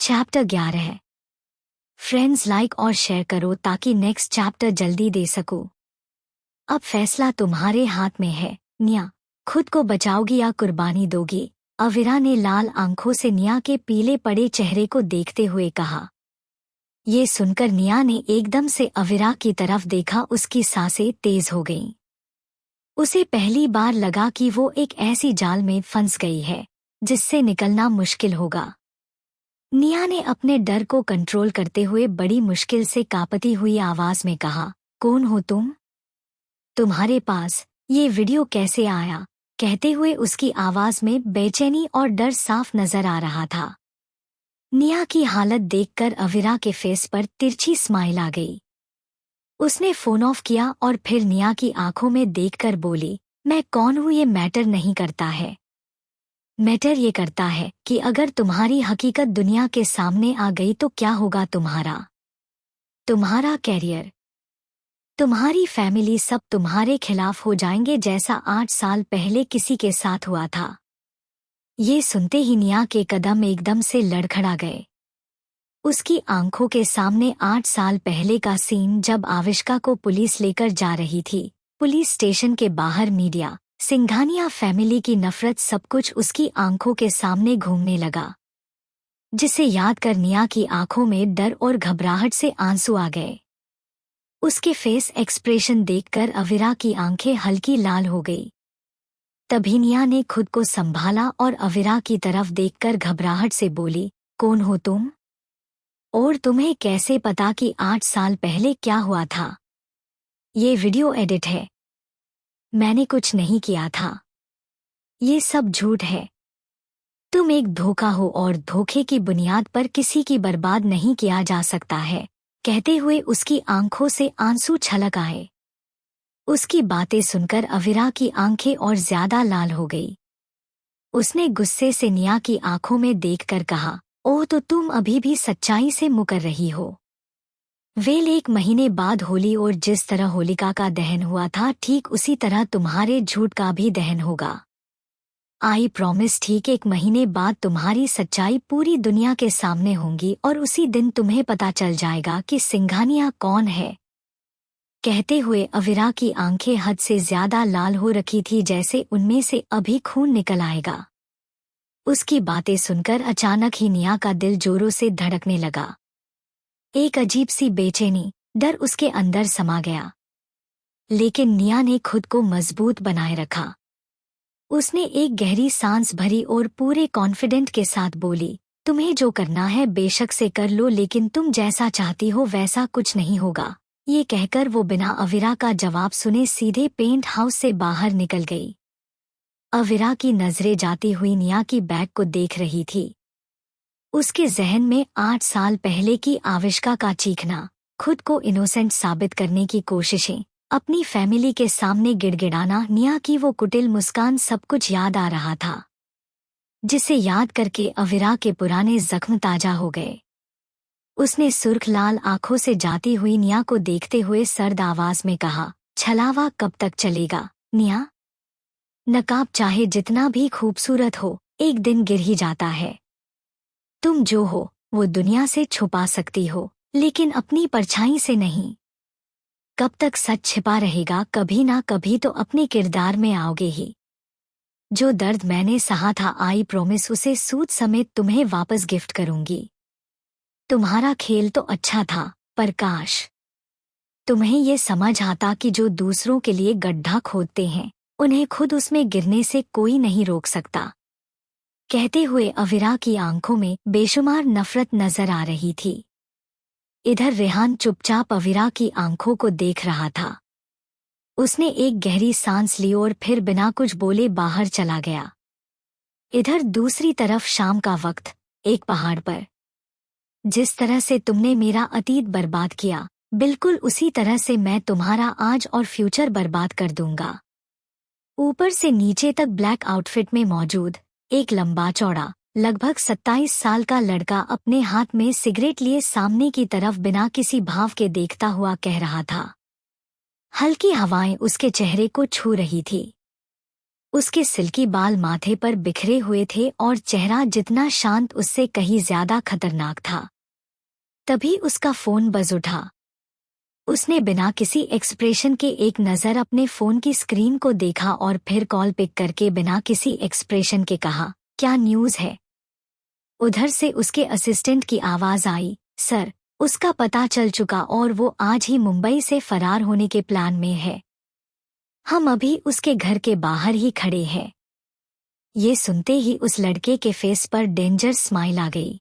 Chapter 11। Friends like और share करो ताकि नेक्स्ट चैप्टर जल्दी दे सको। अब फैसला तुम्हारे हाथ में है। निया, खुद को बचाओगी या कुर्बानी दोगी? अविरा ने लाल आंखों से निया के पीले पड़े चेहरे को देखते हुए कहा। ये सुनकर निया ने एकदम से अविरा की तरफ देखा। उसकी सांसें तेज हो गईं। उसे पहली बार लगा कि वो एक ऐसी जाल में फंस गई है जिससे निकलना मुश्किल होगा। निया ने अपने डर को कंट्रोल करते हुए बड़ी मुश्किल से कांपती हुई आवाज में कहा, कौन हो तुम? तुम्हारे पास ये वीडियो कैसे आया? कहते हुए उसकी आवाज में बेचैनी और डर साफ नजर आ रहा था। निया की हालत देखकर अविरा के फेस पर तिरछी स्माइल आ गई। उसने फोन ऑफ किया और फिर निया की आंखों में देखकर बोली, मैं कौन हूं ये मैटर नहीं करता है। मैटर ये करता है कि अगर तुम्हारी हकीकत दुनिया के सामने आ गई तो क्या होगा तुम्हारा कैरियर, तुम्हारी फैमिली, सब तुम्हारे खिलाफ हो जाएंगे जैसा 8 साल पहले किसी के साथ हुआ था। ये सुनते ही निया के कदम एकदम से लड़खड़ा गए। उसकी आंखों के सामने 8 साल पहले का सीन, जब आविष्का को पुलिस लेकर जा रही थी। पुलिस स्टेशन के बाहर मीडिया, सिंघानिया फैमिली की नफरत, सब कुछ उसकी आंखों के सामने घूमने लगा, जिसे याद कर निया की आंखों में डर और घबराहट से आंसू आ गए। उसके फेस एक्सप्रेशन देखकर अविरा की आंखें हल्की लाल हो गई। तभी निया ने खुद को संभाला और अविरा की तरफ देखकर घबराहट से बोली, कौन हो तुम? और तुम्हें कैसे पता कि 8 साल पहले क्या हुआ था? ये वीडियो एडिट है। मैंने कुछ नहीं किया था। ये सब झूठ है। तुम एक धोखा हो और धोखे की बुनियाद पर किसी की बर्बाद नहीं किया जा सकता है। कहते हुए उसकी आंखों से आंसू छलक आए। उसकी बातें सुनकर अविरा की आंखें और ज्यादा लाल हो गई। उसने गुस्से से निया की आंखों में देखकर कहा, ओह, तो तुम अभी भी सच्चाई से मुकर रही हो। वेल, 1 महीने बाद होली, और जिस तरह होलिका का दहन हुआ था ठीक उसी तरह तुम्हारे झूठ का भी दहन होगा। आई प्रॉमिस, ठीक 1 महीने बाद तुम्हारी सच्चाई पूरी दुनिया के सामने होंगी और उसी दिन तुम्हें पता चल जाएगा कि सिंघानिया कौन है। कहते हुए अविरा की आंखें हद से ज्यादा लाल हो रखी थी, जैसे उनमें से अभी खून निकल आएगा। उसकी बातें सुनकर अचानक ही निया का दिल जोरों से धड़कने लगा। एक अजीब सी बेचैनी, डर उसके अंदर समा गया। लेकिन निया ने खुद को मजबूत बनाए रखा। उसने एक गहरी सांस भरी और पूरे कॉन्फिडेंट के साथ बोली, तुम्हें जो करना है बेशक से कर लो, लेकिन तुम जैसा चाहती हो वैसा कुछ नहीं होगा। ये कहकर वो बिना अविरा का जवाब सुने सीधे पेंट हाउस से बाहर निकल गई। अविरा की नजरें जाती हुई निया की बैग को देख रही थी। उसके जहन में 8 साल पहले की आविष्का का चीखना, खुद को इनोसेंट साबित करने की कोशिशें, अपनी फैमिली के सामने गिड़गिड़ाना, निया की वो कुटिल मुस्कान, सब कुछ याद आ रहा था, जिसे याद करके अविरा के पुराने जख्म ताजा हो गए। उसने सुर्ख लाल आंखों से जाती हुई निया को देखते हुए सर्द आवाज में कहा, छलावा कब तक चलेगा निया? नकाब चाहे जितना भी खूबसूरत हो, एक दिन गिर ही जाता है। तुम जो हो वो दुनिया से छुपा सकती हो, लेकिन अपनी परछाई से नहीं। कब तक सच छिपा रहेगा? कभी ना कभी तो अपने किरदार में आओगे ही। जो दर्द मैंने सहा था, आई प्रॉमिस, उसे सूद समेत तुम्हें वापस गिफ्ट करूंगी। तुम्हारा खेल तो अच्छा था, पर काश तुम्हें ये समझ आता कि जो दूसरों के लिए गड्ढा खोदते हैं, उन्हें खुद उसमें गिरने से कोई नहीं रोक सकता। कहते हुए अविरा की आंखों में बेशुमार नफरत नजर आ रही थी। इधर रेहान चुपचाप अविरा की आंखों को देख रहा था। उसने एक गहरी सांस ली और फिर बिना कुछ बोले बाहर चला गया। इधर दूसरी तरफ शाम का वक्त, एक पहाड़ पर, जिस तरह से तुमने मेरा अतीत बर्बाद किया, बिल्कुल उसी तरह से मैं तुम्हारा आज और फ्यूचर बर्बाद कर दूंगा। ऊपर से नीचे तक ब्लैक आउटफिट में मौजूद एक लंबा चौड़ा, लगभग 27 साल का लड़का अपने हाथ में सिगरेट लिए सामने की तरफ बिना किसी भाव के देखता हुआ कह रहा था। हल्की हवाएं उसके चेहरे को छू रही थी। उसके सिल्की बाल माथे पर बिखरे हुए थे और चेहरा जितना शांत उससे कहीं ज्यादा खतरनाक था। तभी उसका फोन बज उठा। उसने बिना किसी एक्सप्रेशन के एक नज़र अपने फोन की स्क्रीन को देखा और फिर कॉल पिक करके बिना किसी एक्सप्रेशन के कहा, क्या न्यूज़ है? उधर से उसके असिस्टेंट की आवाज़ आई, सर, उसका पता चल चुका और वो आज ही मुंबई से फरार होने के प्लान में है। हम अभी उसके घर के बाहर ही खड़े हैं। ये सुनते ही उस लड़के के फेस पर डेंजर स्माइल आ गई।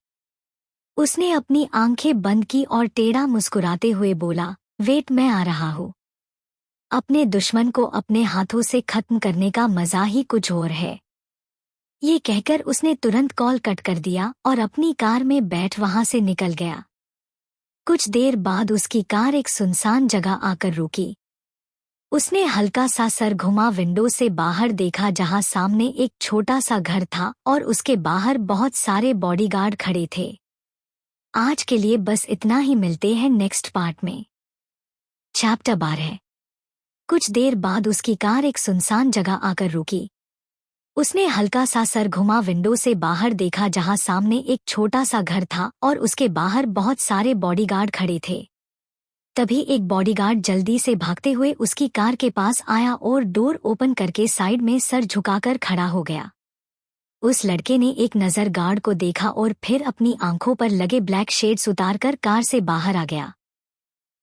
उसने अपनी आंखें बंद की और टेढ़ा मुस्कुराते हुए बोला, वेट, मैं आ रहा हूँ। अपने दुश्मन को अपने हाथों से खत्म करने का मजा ही कुछ और है। ये कहकर उसने तुरंत कॉल कट कर दिया और अपनी कार में बैठ वहां से निकल गया। कुछ देर बाद उसकी कार एक सुनसान जगह आकर रुकी। उसने हल्का सा सर घुमा, विंडो से बाहर देखा जहां सामने एक छोटा सा घर था और उसके बाहर बहुत सारे बॉडीगार्ड खड़े थे। आज के लिए बस इतना ही, मिलते हैं नेक्स्ट पार्ट में। चैप्टर 12। कुछ देर बाद उसकी कार एक सुनसान जगह आकर रुकी। उसने हल्का सा सर घुमा, विंडो से बाहर देखा जहां सामने एक छोटा सा घर था और उसके बाहर बहुत सारे बॉडीगार्ड खड़े थे। तभी एक बॉडीगार्ड जल्दी से भागते हुए उसकी कार के पास आया और डोर ओपन करके साइड में सर झुकाकर खड़ा हो गया। उस लड़के ने एक नज़र गार्ड को देखा और फिर अपनी आंखों पर लगे ब्लैक शेड्स उतारकर कार से बाहर आ गया।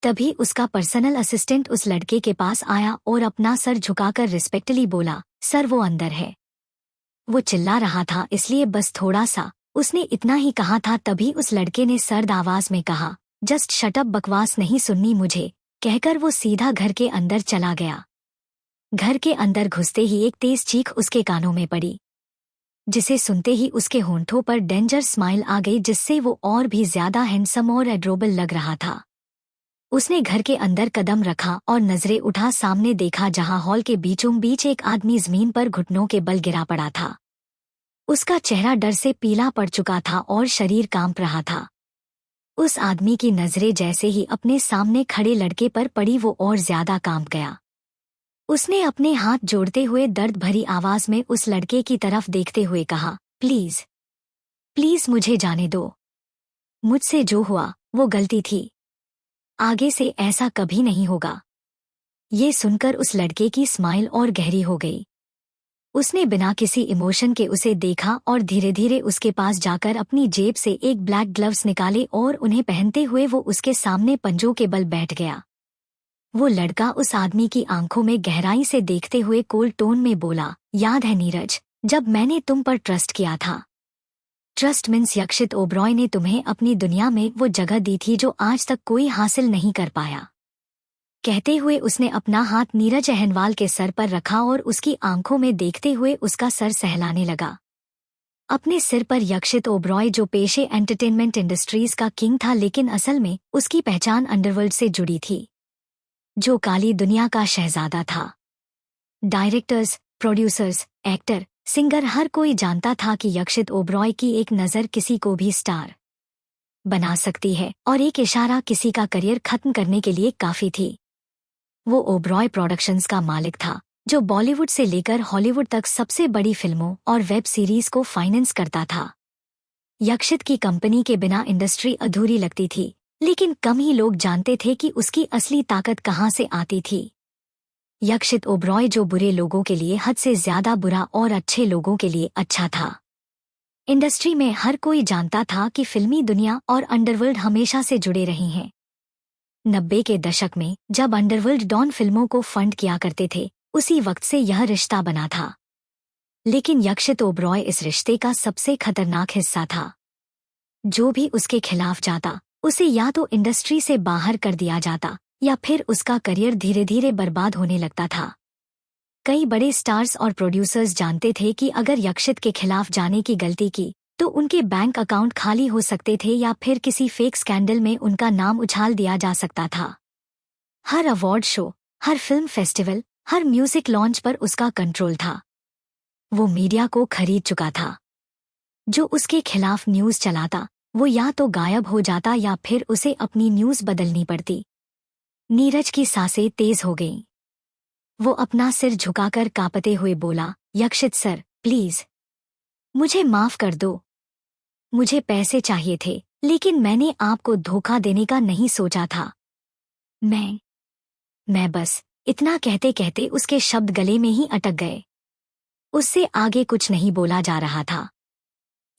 तभी उसका पर्सनल असिस्टेंट उस लड़के के पास आया और अपना सर झुकाकर रिस्पेक्टली बोला, सर, वो अंदर है। वो चिल्ला रहा था, इसलिए बस थोड़ा सा। उसने इतना ही कहा था तभी उस लड़के ने सर्द आवाज में कहा, जस्ट शट अप, बकवास नहीं सुननी मुझे, कहकर वो सीधा घर के अंदर चला गया। घर के अंदर घुसते ही एक तेज चीख उसके कानों में पड़ी, जिसे सुनते ही उसके होंठों पर डेंजर स्माइल आ गई, जिससे वो और भी ज्यादा हैंडसम और एड्रोबल लग रहा था। उसने घर के अंदर कदम रखा और नजरें उठा सामने देखा जहां हॉल के बीचों बीच एक आदमी जमीन पर घुटनों के बल गिरा पड़ा था। उसका चेहरा डर से पीला पड़ चुका था और शरीर कांप रहा था। उस आदमी की नजरें जैसे ही अपने सामने खड़े लड़के पर पड़ी वो और ज्यादा कांप गया। उसने अपने हाथ जोड़ते हुए दर्द भरी आवाज में उस लड़के की तरफ देखते हुए कहा, प्लीज प्लीज मुझे जाने दो। मुझसे जो हुआ वो गलती थी, आगे से ऐसा कभी नहीं होगा। ये सुनकर उस लड़के की स्माइल और गहरी हो गई। उसने बिना किसी इमोशन के उसे देखा और धीरे धीरे उसके पास जाकर अपनी जेब से एक ब्लैक ग्लव्स निकाले और उन्हें पहनते हुए वो उसके सामने पंजों के बल बैठ गया। वो लड़का उस आदमी की आंखों में गहराई से देखते हुए कोल्ड टोन में बोला, याद है नीरज, जब मैंने तुम पर ट्रस्ट किया था? ट्रस्ट मीन्स यक्षित ओबरॉय ने तुम्हें अपनी दुनिया में वो जगह दी थी जो आज तक कोई हासिल नहीं कर पाया। कहते हुए उसने अपना हाथ नीरज अहनवाल के सर पर रखा और उसकी आंखों में देखते हुए उसका सर सहलाने लगा। अपने सिर पर यक्षित ओबरॉय जो पेशे एंटरटेनमेंट इंडस्ट्रीज का किंग था, लेकिन असल में उसकी पहचान अंडरवर्ल्ड से जुड़ी थी, जो काली दुनिया का शहजादा था। डायरेक्टर्स, प्रोड्यूसर्स, एक्टर, सिंगर, हर कोई जानता था कि यक्षित ओबरॉय की एक नज़र किसी को भी स्टार बना सकती है और एक इशारा किसी का करियर खत्म करने के लिए काफी थी। वो ओबरॉय प्रोडक्शंस का मालिक था, जो बॉलीवुड से लेकर हॉलीवुड तक सबसे बड़ी फिल्मों और वेब सीरीज को फाइनेंस करता था। यक्षित की कंपनी के बिना इंडस्ट्री अधूरी लगती थी, लेकिन कम ही लोग जानते थे कि उसकी असली ताकत कहाँ से आती थी। यक्षित ओबरॉय जो बुरे लोगों के लिए हद से ज्यादा बुरा और अच्छे लोगों के लिए अच्छा था। इंडस्ट्री में हर कोई जानता था कि फिल्मी दुनिया और अंडरवर्ल्ड हमेशा से जुड़े रहे हैं। 90 के दशक में जब अंडरवर्ल्ड डॉन फिल्मों को फंड किया करते थे, उसी वक्त से यह रिश्ता बना था। लेकिन यक्षित ओबरॉय इस रिश्ते का सबसे खतरनाक हिस्सा था। जो भी उसके खिलाफ जाता, उसे या तो इंडस्ट्री से बाहर कर दिया जाता या फिर उसका करियर धीरे धीरे बर्बाद होने लगता था। कई बड़े स्टार्स और प्रोड्यूसर्स जानते थे कि अगर यक्षित के खिलाफ जाने की गलती की तो उनके बैंक अकाउंट खाली हो सकते थे या फिर किसी फेक स्कैंडल में उनका नाम उछाल दिया जा सकता था। हर अवार्ड शो, हर फिल्म फेस्टिवल, हर म्यूजिक लॉन्च पर उसका कंट्रोल था। वो मीडिया को खरीद चुका था। जो उसके खिलाफ न्यूज़ चलाता, वो या तो गायब हो जाता या फिर उसे अपनी न्यूज़ बदलनी पड़ती। नीरज की सांसें तेज हो गईं। वो अपना सिर झुकाकर कांपते हुए बोला, यक्षित सर, प्लीज मुझे माफ कर दो। मुझे पैसे चाहिए थे, लेकिन मैंने आपको धोखा देने का नहीं सोचा था। मैं बस, इतना कहते कहते उसके शब्द गले में ही अटक गए। उससे आगे कुछ नहीं बोला जा रहा था।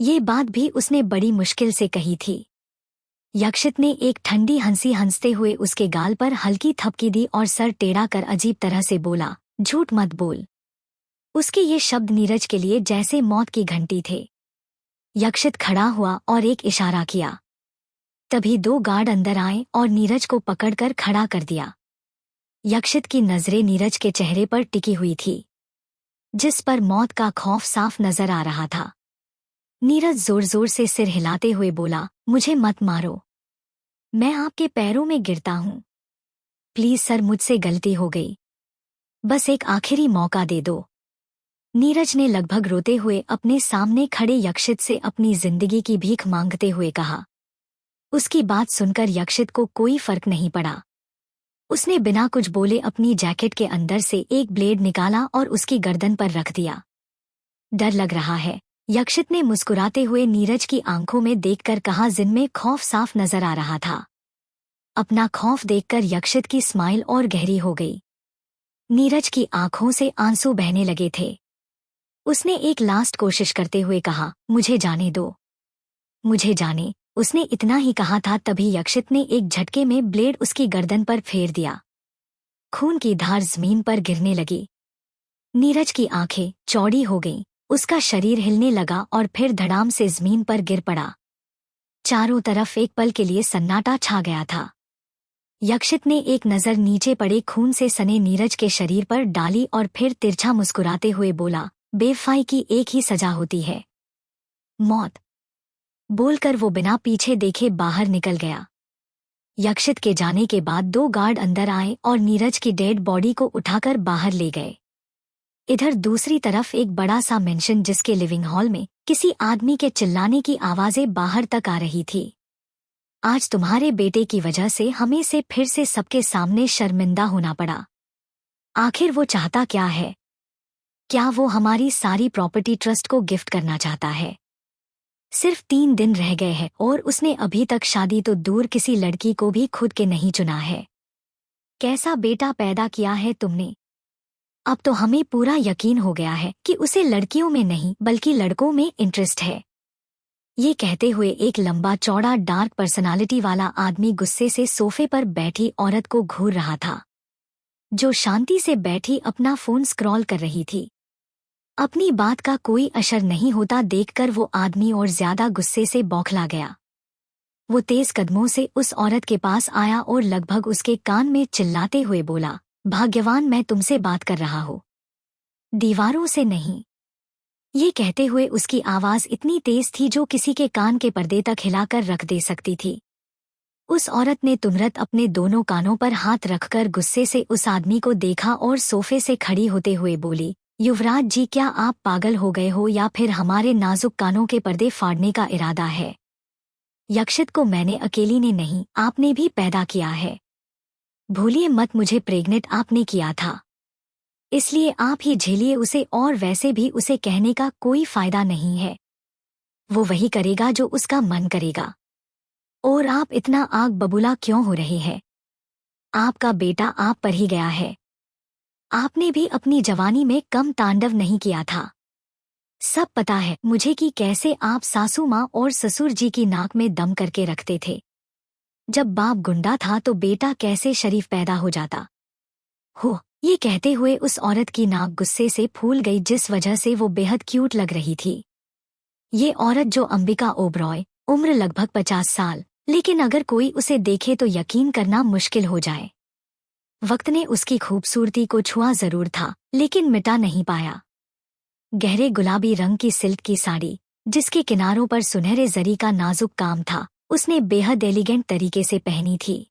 ये बात भी उसने बड़ी मुश्किल से कही थी। यक्षित ने एक ठंडी हंसी हंसते हुए उसके गाल पर हल्की थपकी दी और सर टेढ़ा कर अजीब तरह से बोला, झूठ मत बोल। उसके ये शब्द नीरज के लिए जैसे मौत की घंटी थे। यक्षित खड़ा हुआ और एक इशारा किया। तभी 2 गार्ड अंदर आए और नीरज को पकड़कर खड़ा कर दिया। यक्षित की नजरें नीरज के चेहरे पर टिकी हुई थी, जिस पर मौत का खौफ साफ नजर आ रहा था। नीरज जोर जोर से सिर हिलाते हुए बोला, मुझे मत मारो, मैं आपके पैरों में गिरता हूं। प्लीज सर, मुझसे गलती हो गई, बस एक आखिरी मौका दे दो। नीरज ने लगभग रोते हुए अपने सामने खड़े यक्षित से अपनी जिंदगी की भीख मांगते हुए कहा। उसकी बात सुनकर यक्षित को कोई फर्क नहीं पड़ा। उसने बिना कुछ बोले अपनी जैकेट के अंदर से एक ब्लेड निकाला और उसकी गर्दन पर रख दिया। डर लग रहा है, यक्षित ने मुस्कुराते हुए नीरज की आंखों में देखकर कहा, जिनमें खौफ साफ नजर आ रहा था। अपना खौफ देखकर यक्षित की स्माइल और गहरी हो गई। नीरज की आंखों से आंसू बहने लगे थे। उसने एक लास्ट कोशिश करते हुए कहा, मुझे जाने दो, मुझे जाने। उसने इतना ही कहा था, तभी यक्षित ने एक झटके में ब्लेड उसकी गर्दन पर फेर दिया। खून की धार जमीन पर गिरने लगी। नीरज की आंखें चौड़ी हो गईं, उसका शरीर हिलने लगा और फिर धड़ाम से जमीन पर गिर पड़ा। चारों तरफ एक पल के लिए सन्नाटा छा गया था। यक्षित ने एक नजर नीचे पड़े खून से सने नीरज के शरीर पर डाली और फिर तिरछा मुस्कुराते हुए बोला, बेवफाई की एक ही सजा होती है, मौत। बोलकर वो बिना पीछे देखे बाहर निकल गया। यक्षित के जाने के बाद 2 गार्ड अंदर आए और नीरज की डेड बॉडी को उठाकर बाहर ले गए। इधर दूसरी तरफ एक बड़ा सा मेंशन, जिसके लिविंग हॉल में किसी आदमी के चिल्लाने की आवाजें बाहर तक आ रही थी। आज तुम्हारे बेटे की वजह से हमें से फिर से सबके सामने शर्मिंदा होना पड़ा। आखिर वो चाहता क्या है? क्या वो हमारी सारी प्रॉपर्टी ट्रस्ट को गिफ्ट करना चाहता है? सिर्फ 3 दिन रह गए हैं और उसने अभी तक शादी तो दूर किसी लड़की को भी खुद के नहीं चुना है। कैसा बेटा पैदा किया है तुमने? अब तो हमें पूरा यकीन हो गया है कि उसे लड़कियों में नहीं बल्कि लड़कों में इंटरेस्ट है। ये कहते हुए एक लंबा चौड़ा डार्क पर्सनालिटी वाला आदमी गुस्से से सोफे पर बैठी औरत को घूर रहा था, जो शांति से बैठी अपना फोन स्क्रॉल कर रही थी। अपनी बात का कोई असर नहीं होता देखकर वो आदमी और ज्यादा गुस्से से बौखला गया। वो तेज कदमों से उस औरत के पास आया और लगभग उसके कान में चिल्लाते हुए बोला, भाग्यवान मैं तुमसे बात कर रहा हूँ, दीवारों से नहीं। ये कहते हुए उसकी आवाज इतनी तेज थी जो किसी के कान के पर्दे तक हिलाकर रख दे सकती थी। उस औरत ने तुरंत अपने दोनों कानों पर हाथ रखकर गुस्से से उस आदमी को देखा और सोफे से खड़ी होते हुए बोली, युवराज जी, क्या आप पागल हो गए हो या फिर हमारे नाजुक कानों के पर्दे फाड़ने का इरादा है? यक्षित को मैंने अकेली ने नहीं, आपने भी पैदा किया है। भूलिए मत, मुझे प्रेग्नेंट आपने किया था, इसलिए आप ही झेलिए उसे, और वैसे भी उसे कहने का कोई फायदा नहीं है। वो वही करेगा जो उसका मन करेगा। और आप इतना आग बबूला क्यों हो रहे हैं? आपका बेटा आप पर ही गया है। आपने भी अपनी जवानी में कम तांडव नहीं किया था। सब पता है मुझे कि कैसे आप सासू माँ और ससुर जी की नाक में दम करके रखते थे। जब बाप गुंडा था तो बेटा कैसे शरीफ पैदा हो जाता हो। ये कहते हुए उस औरत की नाक गुस्से से फूल गई, जिस वजह से वो बेहद क्यूट लग रही थी। ये औरत जो अंबिका ओबरॉय, उम्र लगभग 50 साल, लेकिन अगर कोई उसे देखे तो यकीन करना मुश्किल हो जाए। वक्त ने उसकी खूबसूरती को छुआ जरूर था, लेकिन मिटा नहीं पाया। गहरे गुलाबी रंग की सिल्क की साड़ी, जिसके किनारों पर सुनहरे जरी का नाजुक काम था, उसने बेहद एलिगेंट तरीके से पहनी थी।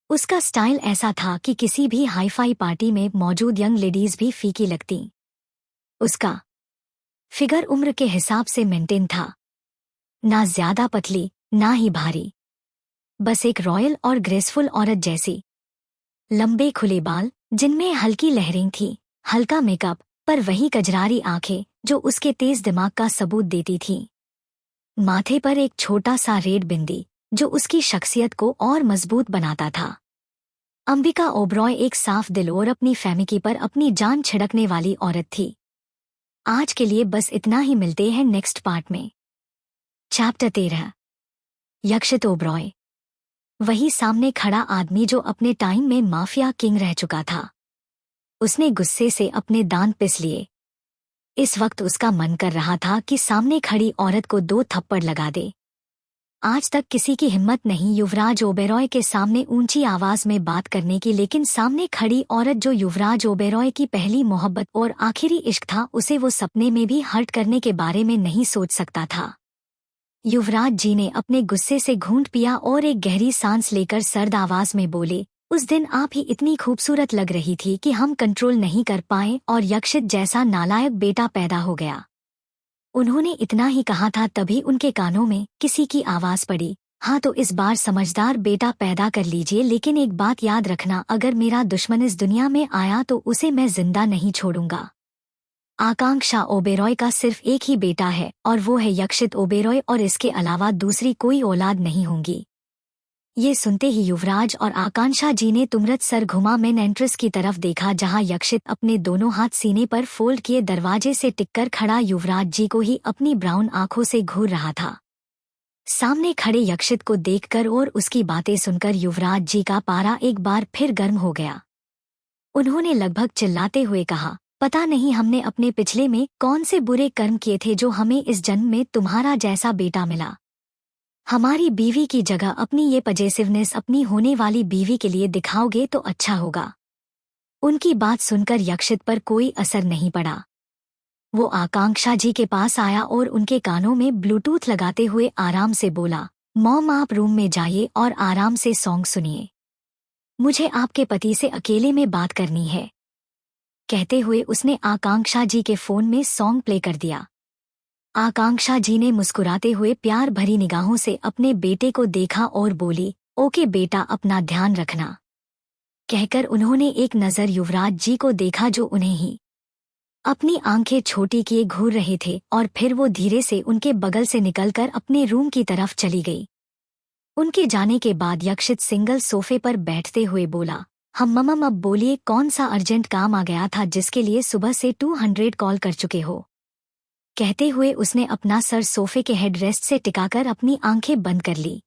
उसका स्टाइल ऐसा था कि किसी भी हाईफाई पार्टी में मौजूद यंग लेडीज भी फीकी लगती। उसका फिगर उम्र के हिसाब से मेंटेन था, ना ज्यादा पतली ना ही भारी, बस एक रॉयल और ग्रेसफुल औरत जैसी। लंबे खुले बाल जिनमें हल्की लहरें थीं, हल्का मेकअप पर वही कजरारी आंखें जो उसके तेज दिमाग का सबूत देती थीं। माथे पर एक छोटा सा रेड बिंदी जो उसकी शख्सियत को और मजबूत बनाता था। अंबिका ओबरॉय एक साफ दिल और अपनी फैमिली पर अपनी जान छिड़कने वाली औरत थी। आज के लिए बस इतना ही, मिलते हैं नेक्स्ट पार्ट में। चैप्टर 13। यक्षित ओबरॉय। वही सामने खड़ा आदमी जो अपने टाइम में माफिया किंग रह चुका था। उसने गुस्से से अपने दांत पिस लिए। इस वक्त उसका मन कर रहा था कि सामने खड़ी औरत को 2 थप्पड़ लगा दे। आज तक किसी की हिम्मत नहीं युवराज ओबेरॉय के सामने ऊंची आवाज में बात करने की, लेकिन सामने खड़ी औरत जो युवराज ओबेरॉय की पहली मोहब्बत और आखिरी इश्क था, उसे वो सपने में भी हर्ट करने के बारे में नहीं सोच सकता था। युवराज जी ने अपने गुस्से से घूंट पिया और एक गहरी सांस लेकर सर्द आवाज में बोले, उस दिन आप ही इतनी खूबसूरत लग रही थी कि हम कंट्रोल नहीं कर पाए और यक्षित जैसा नालायक बेटा पैदा हो गया। उन्होंने इतना ही कहा था, तभी उनके कानों में किसी की आवाज पड़ी, हाँ तो इस बार समझदार बेटा पैदा कर लीजिए, लेकिन एक बात याद रखना, अगर मेरा दुश्मन इस दुनिया में आया तो उसे मैं जिंदा नहीं छोड़ूंगा। आकांक्षा ओबेरॉय का सिर्फ एक ही बेटा है और वो है यक्षित ओबेरॉय, और इसके अलावा दूसरी कोई औलाद नहीं होंगी। ये सुनते ही युवराज और आकांक्षा जी ने तुरंत सर घुमा मेन एंट्रेंस की तरफ देखा, जहां यक्षित अपने दोनों हाथ सीने पर फोल्ड किए दरवाजे से टिककर खड़ा युवराज जी को ही अपनी ब्राउन आंखों से घूर रहा था। सामने खड़े यक्षित को देखकर और उसकी बातें सुनकर युवराज जी का पारा एक बार फिर गर्म हो गया। उन्होंने लगभग चिल्लाते हुए कहा, पता नहीं हमने अपने पिछले में कौन से बुरे कर्म किए थे जो हमें इस जन्म में तुम्हारा जैसा बेटा मिला। हमारी बीवी की जगह अपनी ये पजेसिवनेस अपनी होने वाली बीवी के लिए दिखाओगे तो अच्छा होगा। उनकी बात सुनकर यक्षित पर कोई असर नहीं पड़ा। वो आकांक्षा जी के पास आया और उनके कानों में ब्लूटूथ लगाते हुए आराम से बोला, मॉम आप रूम में जाइए और आराम से सॉन्ग सुनिए, मुझे आपके पति से अकेले में बात करनी है। कहते हुए उसने आकांक्षा जी के फोन में सॉन्ग प्ले कर दिया। आकांक्षा जी ने मुस्कुराते हुए प्यार भरी निगाहों से अपने बेटे को देखा और बोली, ओके बेटा अपना ध्यान रखना। कहकर उन्होंने एक नज़र युवराज जी को देखा जो उन्हें ही अपनी आंखें छोटी किए घूर रहे थे, और फिर वो धीरे से उनके बगल से निकलकर अपने रूम की तरफ चली गई। उनके जाने के बाद यक्षित सिंगल सोफे पर बैठते हुए बोला, हम मम्म अब बोलिए कौन सा अर्जेंट काम आ गया था जिसके लिए सुबह से 200 कॉल कर चुके हो। कहते हुए उसने अपना सर सोफे के हेडरेस्ट से टिकाकर अपनी आंखें बंद कर ली।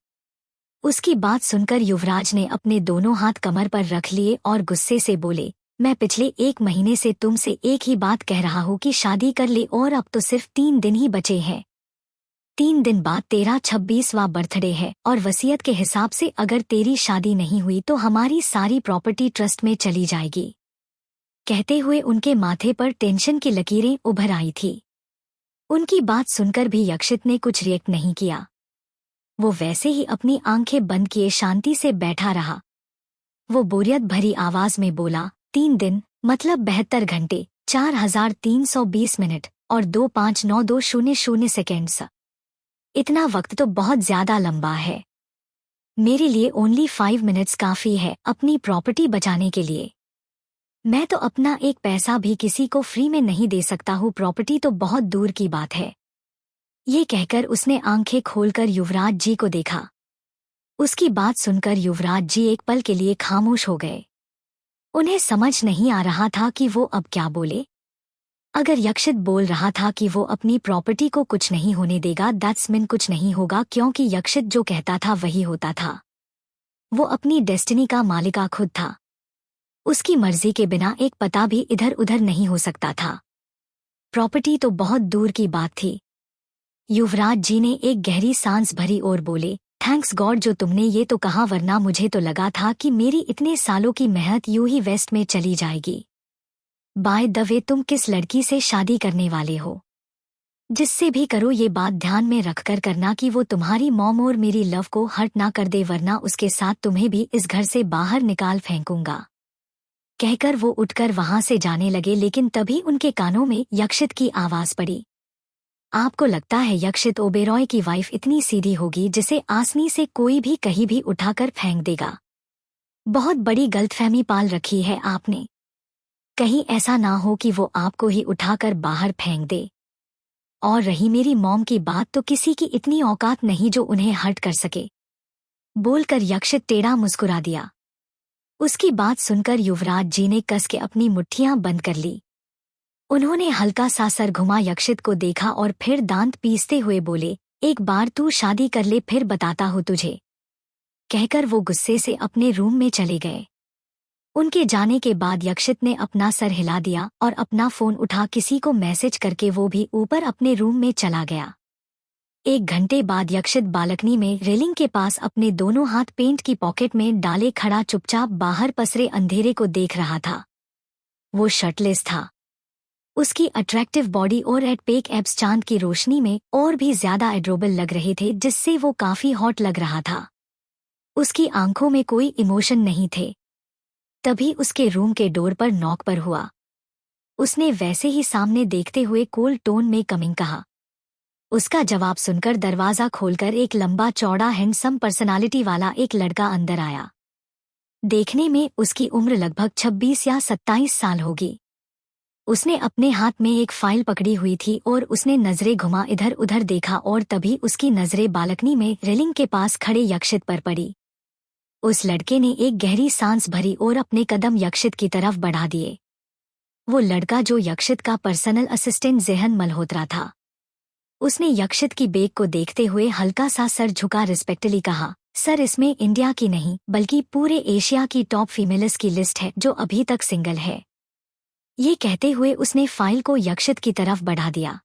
उसकी बात सुनकर युवराज ने अपने दोनों हाथ कमर पर रख लिए और गुस्से से बोले, मैं पिछले 1 महीने से तुमसे एक ही बात कह रहा हूँ कि शादी कर ले, और अब तो सिर्फ 3 दिन ही बचे हैं। 3 दिन बाद तेरा 26वां बर्थडे है, और वसीयत के हिसाब से अगर तेरी शादी नहीं हुई तो हमारी सारी प्रॉपर्टी ट्रस्ट में चली जाएगी। कहते हुए उनके माथे पर टेंशन की लकीरें उभर आई थी। उनकी बात सुनकर भी यक्षित ने कुछ रिएक्ट नहीं किया। वो वैसे ही अपनी आंखें बंद किए शांति से बैठा रहा। वो बोरियत भरी आवाज में बोला, 3 दिन मतलब 72 घंटे, 4320 मिनट और 259200 सेकेंड्स। इतना वक्त तो बहुत ज्यादा लंबा है। मेरे लिए ओनली 5 मिनट्स काफी है अपनी प्रॉपर्टी बचाने के लिए। मैं तो अपना एक पैसा भी किसी को फ्री में नहीं दे सकता हूँ, प्रॉपर्टी तो बहुत दूर की बात है। ये कहकर उसने आंखें खोलकर युवराज जी को देखा। उसकी बात सुनकर युवराज जी एक पल के लिए खामोश हो गए। उन्हें समझ नहीं आ रहा था कि वो अब क्या बोले। अगर यक्षित बोल रहा था कि वो अपनी प्रॉपर्टी को कुछ नहीं होने देगा, दैट्स मीन कुछ नहीं होगा, क्योंकि यक्षित जो कहता था वही होता था। वो अपनी डेस्टिनी का मालिका खुद था। उसकी मर्जी के बिना एक पता भी इधर उधर नहीं हो सकता था। प्रॉपर्टी तो बहुत दूर की बात थी। युवराज जी ने एक गहरी सांस भरी और बोले, थैंक्स गॉड जो तुमने ये तो कहा, वरना मुझे तो लगा था कि मेरी इतने सालों की मेहनत यूं ही वेस्ट में चली जाएगी। बाय द वे तुम किस लड़की से शादी करने वाले हो? जिससे भी करो ये बात ध्यान में रखकर करना कि वो तुम्हारी मॉम और मेरी लव को हर्ट ना कर दे, वरना उसके साथ तुम्हें भी इस घर से बाहर निकाल फेंकूंगा। कहकर वो उठकर वहां से जाने लगे, लेकिन तभी उनके कानों में यक्षित की आवाज पड़ी। आपको लगता है यक्षित ओबेरॉय की वाइफ इतनी सीधी होगी जिसे आसानी से कोई भी कहीं भी उठाकर फेंक देगा? बहुत बड़ी गलतफहमी पाल रखी है आपने। कहीं ऐसा ना हो कि वो आपको ही उठाकर बाहर फेंक दे। और रही मेरी मॉम की बात, तो किसी की इतनी औकात नहीं जो उन्हें हर्ट कर सके, बोलकर यक्षित टेढ़ा मुस्कुरा दिया। उसकी बात सुनकर युवराज जी ने कस के अपनी मुट्ठियां बंद कर ली। उन्होंने हल्का सा सर घुमा यक्षित को देखा और फिर दांत पीसते हुए बोले, एक बार तू शादी कर ले, फिर बताता हूँ तुझे। कहकर वो गुस्से से अपने रूम में चले गए। उनके जाने के बाद यक्षित ने अपना सर हिला दिया और अपना फोन उठा किसी को मैसेज करके वो भी ऊपर अपने रूम में चला गया। 1 घंटे बाद यक्षित बालकनी में रेलिंग के पास अपने दोनों हाथ पेंट की पॉकेट में डाले खड़ा चुपचाप बाहर पसरे अंधेरे को देख रहा था। वो शर्टलेस था। उसकी अट्रैक्टिव बॉडी और एट पेक एब्स चांद की रोशनी में और भी ज्यादा एड्रोबल लग रहे थे, जिससे वो काफी हॉट लग रहा था। उसकी आंखों में कोई इमोशन नहीं थे। तभी उसके रूम के डोर पर नॉक पर हुआ। उसने वैसे ही सामने देखते हुए कोल्ड टोन में कमिंग कहा। उसका जवाब सुनकर दरवाजा खोलकर एक लंबा चौड़ा हैंडसम पर्सनालिटी वाला एक लड़का अंदर आया। देखने में उसकी उम्र लगभग 26 या 27 साल होगी। उसने अपने हाथ में एक फाइल पकड़ी हुई थी और उसने नजरें घुमा इधर उधर देखा और तभी उसकी नजरें बालकनी में रेलिंग के पास खड़े यक्षित पर पड़ी। उस लड़के ने एक गहरी सांस भरी और अपने कदम यक्षित की तरफ बढ़ा दिए। वो लड़का जो यक्षित का पर्सनल असिस्टेंट ज़ेहन मल्होत्रा था। उसने यक्षित की बेग को देखते हुए हल्का सा सर झुका रिस्पेक्टली कहा, सर इसमें इंडिया की नहीं बल्कि पूरे एशिया की टॉप फीमेल्स की लिस्ट है जो अभी तक सिंगल है। ये कहते हुए उसने फाइल को यक्षित की तरफ बढ़ा दिया।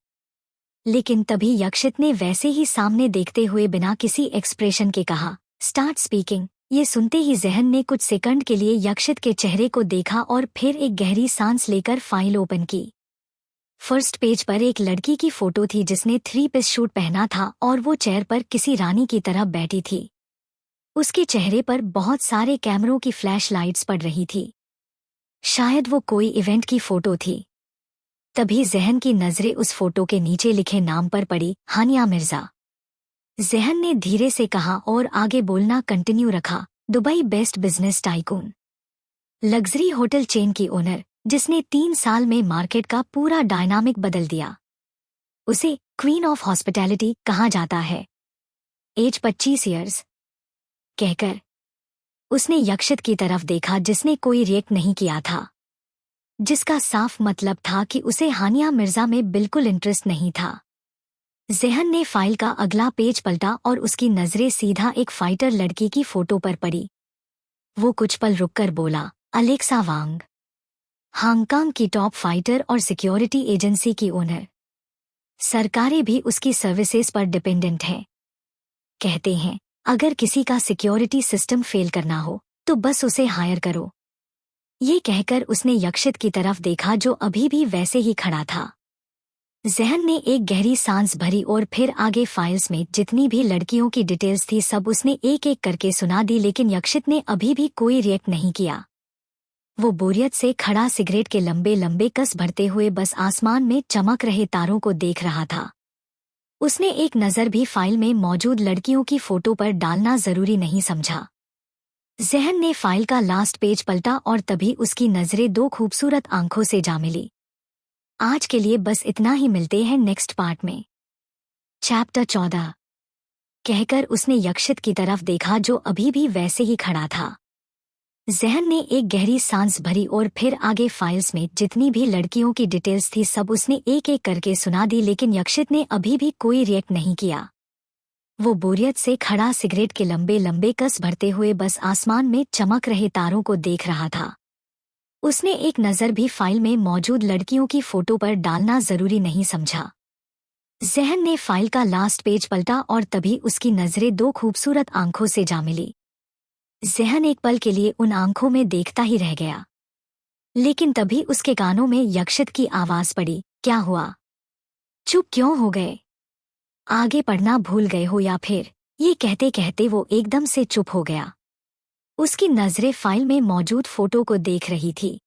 लेकिन तभी यक्षित ने वैसे ही सामने देखते हुए बिना किसी एक्सप्रेशन के कहा, स्टार्ट स्पीकिंग। ये सुनते ही ज़ेहन ने कुछ सेकंड के लिए यक्षित के चेहरे को देखा और फिर एक गहरी सांस लेकर फाइल ओपन की। फर्स्ट पेज पर एक लड़की की फोटो थी जिसने 3 पीस सूट पहना था और वो चेयर पर किसी रानी की तरह बैठी थी। उसके चेहरे पर बहुत सारे कैमरों की फ्लैश लाइट्स पड़ रही थी। शायद वो कोई इवेंट की फोटो थी। तभी ज़ेहन की नजरें उस फोटो के नीचे लिखे नाम पर पड़ी, हानिया मिर्जा। ज़ेहन ने धीरे से कहा और आगे बोलना कंटिन्यू रखा, Dubai best business tycoon, luxury hotel chain की ओनर, जिसने 3 साल में मार्केट का पूरा डायनामिक बदल दिया। उसे क्वीन ऑफ हॉस्पिटैलिटी कहा जाता है। Age 25 years. कहकर उसने यक्षित की तरफ देखा जिसने कोई रिएक्ट नहीं किया था, जिसका साफ मतलब था कि उसे हानिया मिर्जा में बिल्कुल इंटरेस्ट नहीं था। ज़ेहन ने फाइल का अगला पेज पलटा और उसकी नजरें सीधा एक फाइटर लड़की की फोटो पर पड़ी। वो कुछ पल रुककर बोला, अलेक्सा वांग, हांगकांग की टॉप फाइटर और सिक्योरिटी एजेंसी की ओनर। सरकारें भी उसकी सर्विसेज पर डिपेंडेंट हैं। कहते हैं अगर किसी का सिक्योरिटी सिस्टम फेल करना हो तो बस उसे हायर करो। ये कहकर उसने यक्षित की तरफ देखा जो अभी भी वैसे ही खड़ा था। ज़ेहन ने एक गहरी सांस भरी और फिर आगे फाइल्स में जितनी भी लड़कियों की डिटेल्स थी सब उसने एक एक करके सुना दी, लेकिन यक्षित ने अभी भी कोई रिएक्ट नहीं किया। वो बोरियत से खड़ा सिगरेट के लंबे लंबे कस भरते हुए बस आसमान में चमक रहे तारों को देख रहा था। उसने एक नज़र भी फाइल में मौजूद लड़कियों की फोटो पर डालना जरूरी नहीं समझा। ज़ेहन ने फाइल का लास्ट पेज पलटा और तभी उसकी नजरें 2 खूबसूरत आंखों से जा मिली। आज के लिए बस इतना ही, मिलते हैं नेक्स्ट पार्ट में। चैप्टर 14। कहकर उसने यक्षित की तरफ देखा जो अभी भी वैसे ही खड़ा था। ज़ेहन ने एक गहरी सांस भरी और फिर आगे फाइल्स में जितनी भी लड़कियों की डिटेल्स थी सब उसने एक एक करके सुना दी, लेकिन यक्षित ने अभी भी कोई रिएक्ट नहीं किया। वो बोरियत से खड़ा सिगरेट के लंबे लंबे कस भरते हुए बस आसमान में चमक रहे तारों को देख रहा था। उसने एक नज़र भी फाइल में मौजूद लड़कियों की फोटो पर डालना जरूरी नहीं समझा। ज़ेहन ने फाइल का लास्ट पेज पलटा और तभी उसकी नजरें 2 खूबसूरत आंखों से जा मिली। ज़ेहन एक पल के लिए उन आंखों में देखता ही रह गया, लेकिन तभी उसके कानों में यक्षित की आवाज पड़ी, क्या हुआ? चुप क्यों हो गए? आगे पढ़ना भूल गए हो या फिर? ये कहते कहते वो एकदम से चुप हो गया। उसकी नजरें फाइल में मौजूद फोटो को देख रही थी।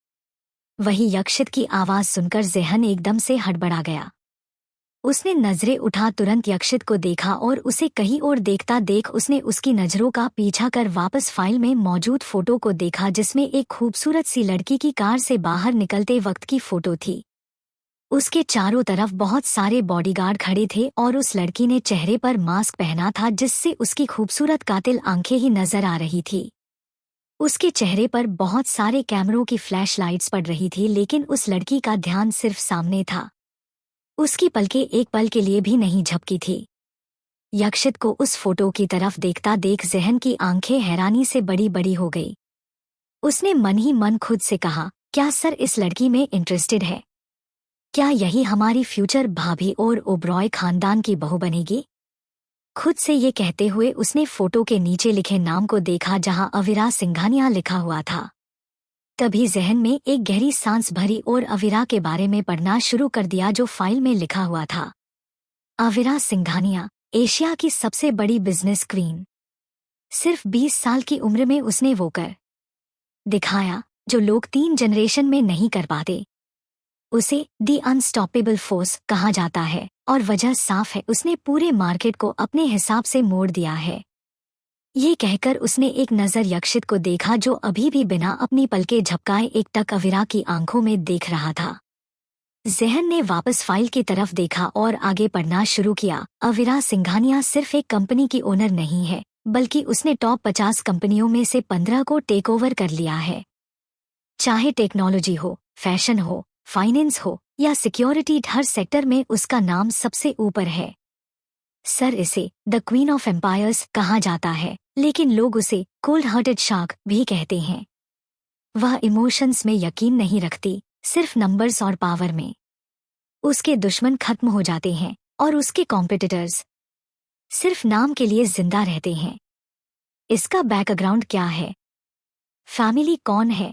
वही यक्षित की आवाज सुनकर ज़ेहन एकदम से हड़बड़ा गया। उसने नजरें उठा तुरंत यक्षित को देखा और उसे कहीं और देखता देख उसने उसकी नजरों का पीछा कर वापस फाइल में मौजूद फोटो को देखा जिसमें एक खूबसूरत सी लड़की की कार से बाहर निकलते वक्त की फोटो थी। उसके चारों तरफ बहुत सारे बॉडीगार्ड खड़े थे और उस लड़की ने चेहरे पर मास्क पहना था जिससे उसकी खूबसूरत कातिल आंखें ही नजर आ रही थी। उसके चेहरे पर बहुत सारे कैमरों की फ्लैश लाइट्स पड़ रही थी लेकिन उस लड़की का ध्यान सिर्फ सामने था। उसकी पलकें एक पल के लिए भी नहीं झपकी थी। यक्षित को उस फोटो की तरफ देखता देख जहन की आंखें हैरानी से बड़ी बड़ी हो गई। उसने मन ही मन खुद से कहा, क्या सर इस लड़की में इंटरेस्टेड है? क्या यही हमारी फ्यूचर भाभी और ओबरॉय खानदान की बहू बनेगी? खुद से ये कहते हुए उसने फोटो के नीचे लिखे नाम को देखा जहां अविरा सिंघानिया लिखा हुआ था। तभी जहन में एक गहरी सांस भरी और अविरा के बारे में पढ़ना शुरू कर दिया जो फाइल में लिखा हुआ था। अविरा सिंघानिया, एशिया की सबसे बड़ी बिजनेस क्वीन। सिर्फ 20 साल की उम्र में उसने वो कर दिखाया जो लोग 3 जनरेशन में नहीं कर पाते। उसे दी अनस्टॉपेबल फोर्स कहा जाता है और वजह साफ है, उसने पूरे मार्केट को अपने हिसाब से मोड़ दिया है। ये कहकर उसने एक नज़र यक्षित को देखा जो अभी भी बिना अपनी पलकें झपकाए एकटक अविरा की आंखों में देख रहा था। जहन ने वापस फाइल की तरफ देखा और आगे पढ़ना शुरू किया। अविरा सिंघानिया सिर्फ एक कंपनी की ओनर नहीं है, बल्कि उसने टॉप 50 कंपनियों में से 15 को टेक ओवर कर लिया है। चाहे टेक्नोलॉजी हो, फैशन हो, फाइनेंस हो या सिक्योरिटी, हर सेक्टर में उसका नाम सबसे ऊपर है। सर इसे द क्वीन ऑफ एम्पायर्स कहा जाता है, लेकिन लोग उसे कोल्ड हार्टेड शार्क भी कहते हैं। वह इमोशंस में यकीन नहीं रखती, सिर्फ नंबर्स और पावर में। उसके दुश्मन खत्म हो जाते हैं और उसके कॉम्पिटिटर्स सिर्फ नाम के लिए जिंदा रहते हैं। इसका बैकग्राउंड क्या है, फैमिली कौन है,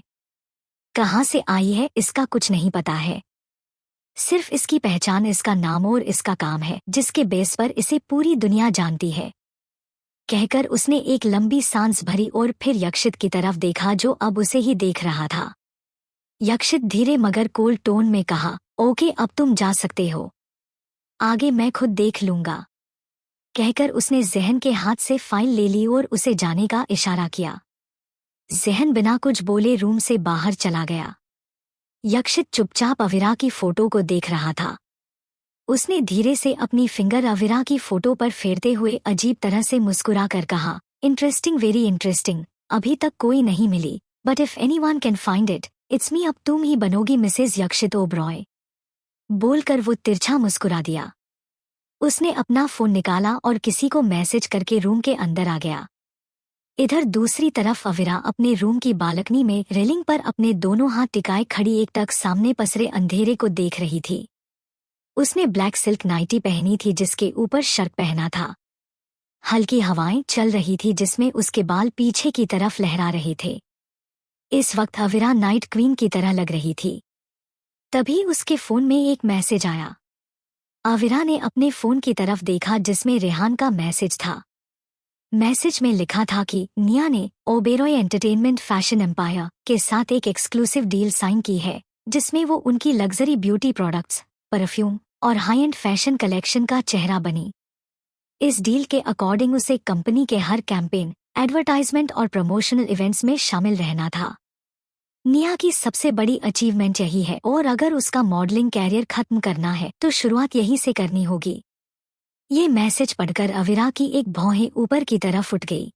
कहाँ से आई है, इसका कुछ नहीं पता है। सिर्फ इसकी पहचान इसका नाम और इसका काम है जिसके बेस पर इसे पूरी दुनिया जानती है। कहकर उसने एक लंबी सांस भरी और फिर यक्षित की तरफ देखा जो अब उसे ही देख रहा था। यक्षित धीरे मगर कोल्ड टोन में कहा, ओके अब तुम जा सकते हो, आगे मैं खुद देख लूंगा। कहकर उसने जहन के हाथ से फाइल ले ली और उसे जाने का इशारा किया। जहन बिना कुछ बोले रूम से बाहर चला गया। यक्षित चुपचाप अविरा की फोटो को देख रहा था। उसने धीरे से अपनी फिंगर अविरा की फोटो पर फेरते हुए अजीब तरह से मुस्कुरा कर कहा, इंटरेस्टिंग, वेरी इंटरेस्टिंग। अभी तक कोई नहीं मिली, but if anyone can find it, it's me. अब तुम ही बनोगी मिसेज यक्षित ओबरॉय। बोलकर वो तिरछा मुस्कुरा दिया। उसने अपना फोन निकाला और किसी को मैसेज करके रूम के अंदर आ गया। इधर दूसरी तरफ अविरा अपने रूम की बालकनी में रेलिंग पर अपने दोनों हाथ टिकाए खड़ी एकटक सामने पसरे अंधेरे को देख रही थी। उसने ब्लैक सिल्क नाइटी पहनी थी जिसके ऊपर शर्ट पहना था। हल्की हवाएं चल रही थी जिसमें उसके बाल पीछे की तरफ लहरा रहे थे। इस वक्त अविरा नाइट क्वीन की तरह लग रही थी। तभी उसके फोन में एक मैसेज आया। अविरा ने अपने फोन की तरफ देखा जिसमें रेहान का मैसेज था। मैसेज में लिखा था कि निया ने ओबेरॉय एंटरटेनमेंट फैशन एम्पायर के साथ एक एक्सक्लूसिव डील साइन की है जिसमें वो उनकी लग्जरी ब्यूटी प्रोडक्ट्स, परफ्यूम और हाई एंड फैशन कलेक्शन का चेहरा बनी। इस डील के अकॉर्डिंग उसे कंपनी के हर कैंपेन, एडवर्टाइजमेंट और प्रमोशनल इवेंट्स में शामिल रहना था। निया की सबसे बड़ी अचीवमेंट यही है और अगर उसका मॉडलिंग कैरियर खत्म करना है तो शुरुआत यहीं से करनी होगी। ये मैसेज पढ़कर अविरा की एक भौहें ऊपर की तरफ उठ गई।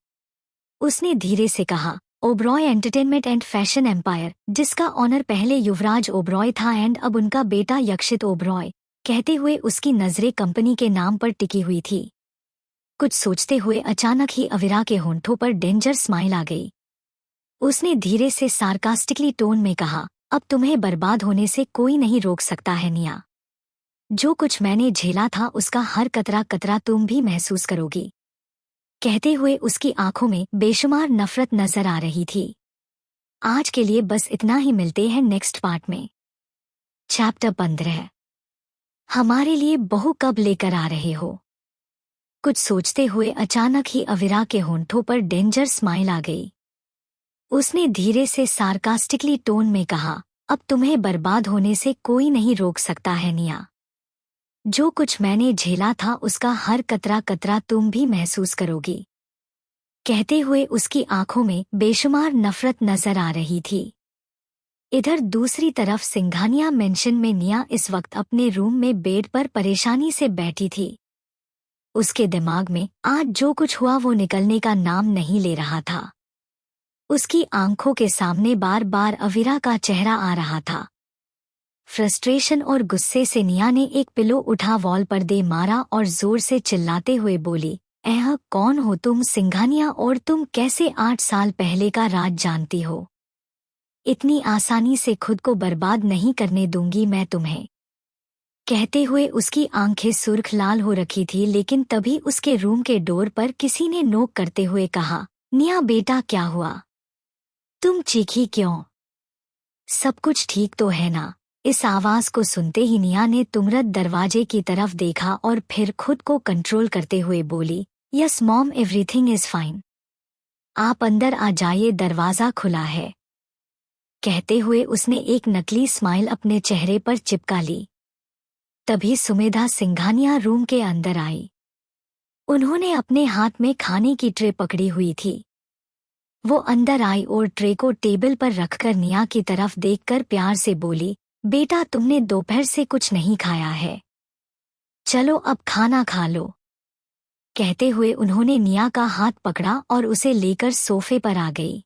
उसने धीरे से कहा, Oberoi entertainment and fashion empire, जिसका ऑनर पहले युवराज ओबरॉय था एंड अब उनका बेटा यक्षित ओबरॉय। कहते हुए उसकी नजरें कंपनी के नाम पर टिकी हुई थी। कुछ सोचते हुए अचानक ही अविरा के होंठों पर डेंजर स्माइल आ गई। उसने धीरे से सार्कास्टिकली टोन में कहा, अब तुम्हें बर्बाद होने से कोई नहीं रोक सकता है निया। जो कुछ मैंने झेला था उसका हर कतरा कतरा तुम भी महसूस करोगी। कहते हुए उसकी आंखों में बेशुमार नफरत नजर आ रही थी। आज के लिए बस इतना ही, मिलते हैं नेक्स्ट पार्ट में। चैप्टर 15। हमारे लिए बहू कब लेकर आ रहे हो? कुछ सोचते हुए अचानक ही अविरा के होंठों पर डेंजर स्माइल आ गई। उसने धीरे से सार्कास्टिकली टोन में कहा, अब तुम्हें बर्बाद होने से कोई नहीं रोक सकता है निया। जो कुछ मैंने झेला था उसका हर कतरा कतरा तुम भी महसूस करोगी। कहते हुए उसकी आंखों में बेशुमार नफरत नजर आ रही थी। इधर दूसरी तरफ सिंघानिया मेंशन में निया इस वक्त अपने रूम में बेड पर परेशानी से बैठी थी। उसके दिमाग में आज जो कुछ हुआ वो निकलने का नाम नहीं ले रहा था। उसकी आंखों के सामने बार बार अवीरा का चेहरा आ रहा था। फ्रस्ट्रेशन और गुस्से से निया ने एक पिलो उठा वॉल पर दे मारा और जोर से चिल्लाते हुए बोली, ऐह कौन हो तुम सिंघानिया, और तुम कैसे 8 साल पहले का राज जानती हो? इतनी आसानी से खुद को बर्बाद नहीं करने दूंगी मैं तुम्हें। कहते हुए उसकी आंखें सुर्ख लाल हो रखी थी, लेकिन तभी उसके रूम के डोर पर किसी ने नोक करते हुए कहा, निया बेटा क्या हुआ? तुम चीखी क्यों? सब कुछ ठीक तो है ना? इस आवाज को सुनते ही निया ने तुरंत दरवाजे की तरफ देखा और फिर खुद को कंट्रोल करते हुए बोली, yes mom everything is fine. आप अंदर आ जाइए, दरवाजा खुला है। कहते हुए उसने एक नकली स्माइल अपने चेहरे पर चिपका ली। तभी सुमेधा सिंघानिया रूम के अंदर आई। उन्होंने अपने हाथ में खाने की ट्रे पकड़ी हुई थी। वो अंदर आई और ट्रे को टेबल पर रखकर निया की तरफ देखकर प्यार से बोली, बेटा तुमने दोपहर से कुछ नहीं खाया है, चलो अब खाना खा लो। कहते हुए उन्होंने निया का हाथ पकड़ा और उसे लेकर सोफे पर आ गई।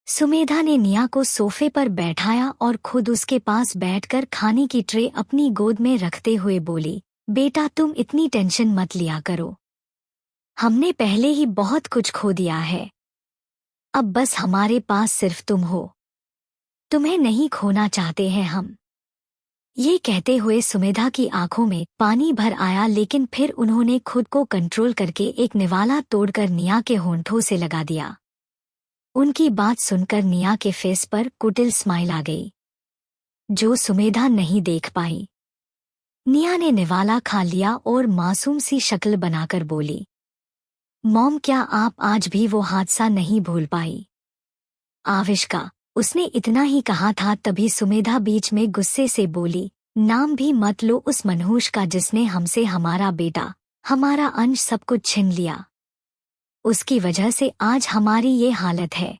सुमेधा ने निया को सोफे पर बैठाया और खुद उसके पास बैठकर खाने की ट्रे अपनी गोद में रखते हुए बोली, बेटा तुम इतनी टेंशन मत लिया करो, हमने पहले ही बहुत कुछ खो दिया है, अब बस हमारे पास सिर्फ तुम हो, तुम्हें नहीं खोना चाहते हैं हम। ये कहते हुए सुमेधा की आंखों में पानी भर आया, लेकिन फिर उन्होंने खुद को कंट्रोल करके एक निवाला तोड़कर निया के होंठों से लगा दिया। उनकी बात सुनकर निया के फेस पर कुटिल स्माइल आ गई, जो सुमेधा नहीं देख पाई। निया ने निवाला खा लिया और मासूम सी शक्ल बनाकर बोली, मॉम क्या आप आज भी वो हादसा नहीं भूल पाई? आविष्का, उसने इतना ही कहा था तभी सुमेधा बीच में गुस्से से बोली, नाम भी मत लो उस मनहूस का जिसने हमसे हमारा बेटा, हमारा अंश सब कुछ छीन लिया। उसकी वजह से आज हमारी ये हालत है।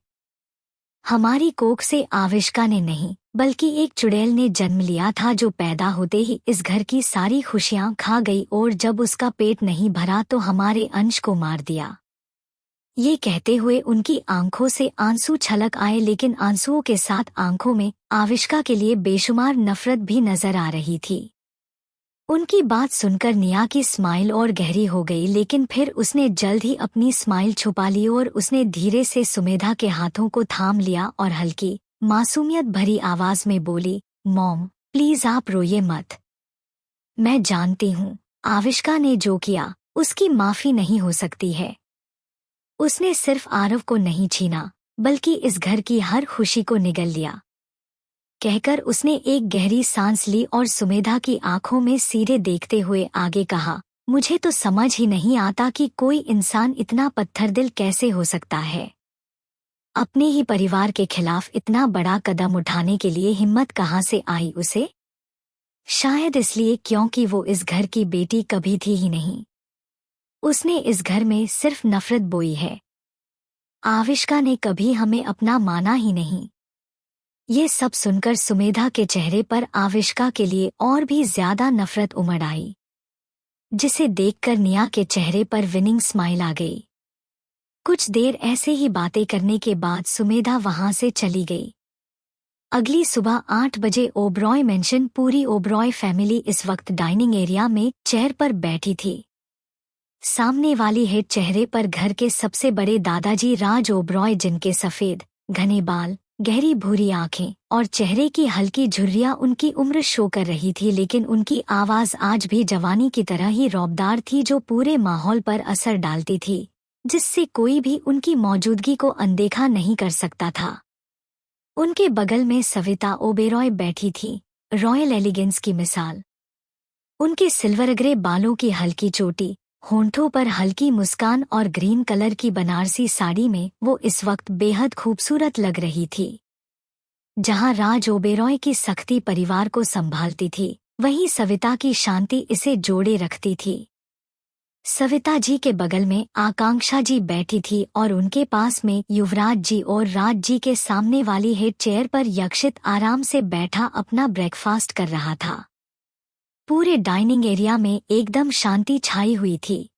हमारी कोख से आविष्का ने नहीं बल्कि एक चुड़ैल ने जन्म लिया था, जो पैदा होते ही इस घर की सारी खुशियां खा गई और जब उसका पेट नहीं भरा तो हमारे अंश को मार दिया। ये कहते हुए उनकी आंखों से आंसू छलक आए, लेकिन आंसुओं के साथ आंखों में आविष्का के लिए बेशुमार नफरत भी नजर आ रही थी। उनकी बात सुनकर निया की स्माइल और गहरी हो गई, लेकिन फिर उसने जल्द ही अपनी स्माइल छुपा ली और उसने धीरे से सुमेधा के हाथों को थाम लिया और हल्की मासूमियत भरी आवाज में बोली, मॉम प्लीज आप रोइए मत। मैं जानती हूँ आविष्का ने जो किया उसकी माफी नहीं हो सकती है। उसने सिर्फ आरव को नहीं छीना बल्कि इस घर की हर खुशी को निगल लिया। कहकर उसने एक गहरी सांस ली और सुमेधा की आंखों में सीधे देखते हुए आगे कहा, मुझे तो समझ ही नहीं आता कि कोई इंसान इतना पत्थरदिल कैसे हो सकता है। अपने ही परिवार के खिलाफ इतना बड़ा कदम उठाने के लिए हिम्मत कहाँ से आई उसे? शायद इसलिए क्योंकि वो इस घर की बेटी कभी थी ही नहीं। उसने इस घर में सिर्फ नफरत बोई है। आविष्का ने कभी हमें अपना माना ही नहीं। ये सब सुनकर सुमेधा के चेहरे पर आविष्का के लिए और भी ज्यादा नफरत उमड़ आई, जिसे देखकर निया के चेहरे पर विनिंग स्माइल आ गई। कुछ देर ऐसे ही बातें करने के बाद सुमेधा वहां से चली गई। अगली सुबह 8 बजे ओबरॉय मेंशन पूरी ओबरॉय फैमिली इस वक्त डाइनिंग एरिया में चेयर पर बैठी थी। सामने वाली हेड चेहरे पर घर के सबसे बड़े दादाजी राज ओबरॉय, जिनके सफेद घने बाल, गहरी भूरी आंखें और चेहरे की हल्की झुर्रियां उनकी उम्र शो कर रही थी, लेकिन उनकी आवाज आज भी जवानी की तरह ही रौबदार थी, जो पूरे माहौल पर असर डालती थी, जिससे कोई भी उनकी मौजूदगी को अनदेखा नहीं कर सकता था। उनके बगल में सविता ओबेरॉय बैठी थी, रॉयल एलिगेंस की मिसाल। उनके सिल्वर ग्रे बालों की हल्की चोटी, होंठों पर हल्की मुस्कान और ग्रीन कलर की बनारसी साड़ी में वो इस वक्त बेहद खूबसूरत लग रही थी। जहां राज ओबेरॉय की सख्ती परिवार को संभालती थी, वहीं सविता की शांति इसे जोड़े रखती थी। सविता जी के बगल में आकांक्षा जी बैठी थी और उनके पास में युवराज जी और राज जी के सामने वाली हेड चेयर पर यक्षित आराम से बैठा अपना ब्रेकफास्ट कर रहा था। पूरे डाइनिंग एरिया में एकदम शांति छाई हुई थी।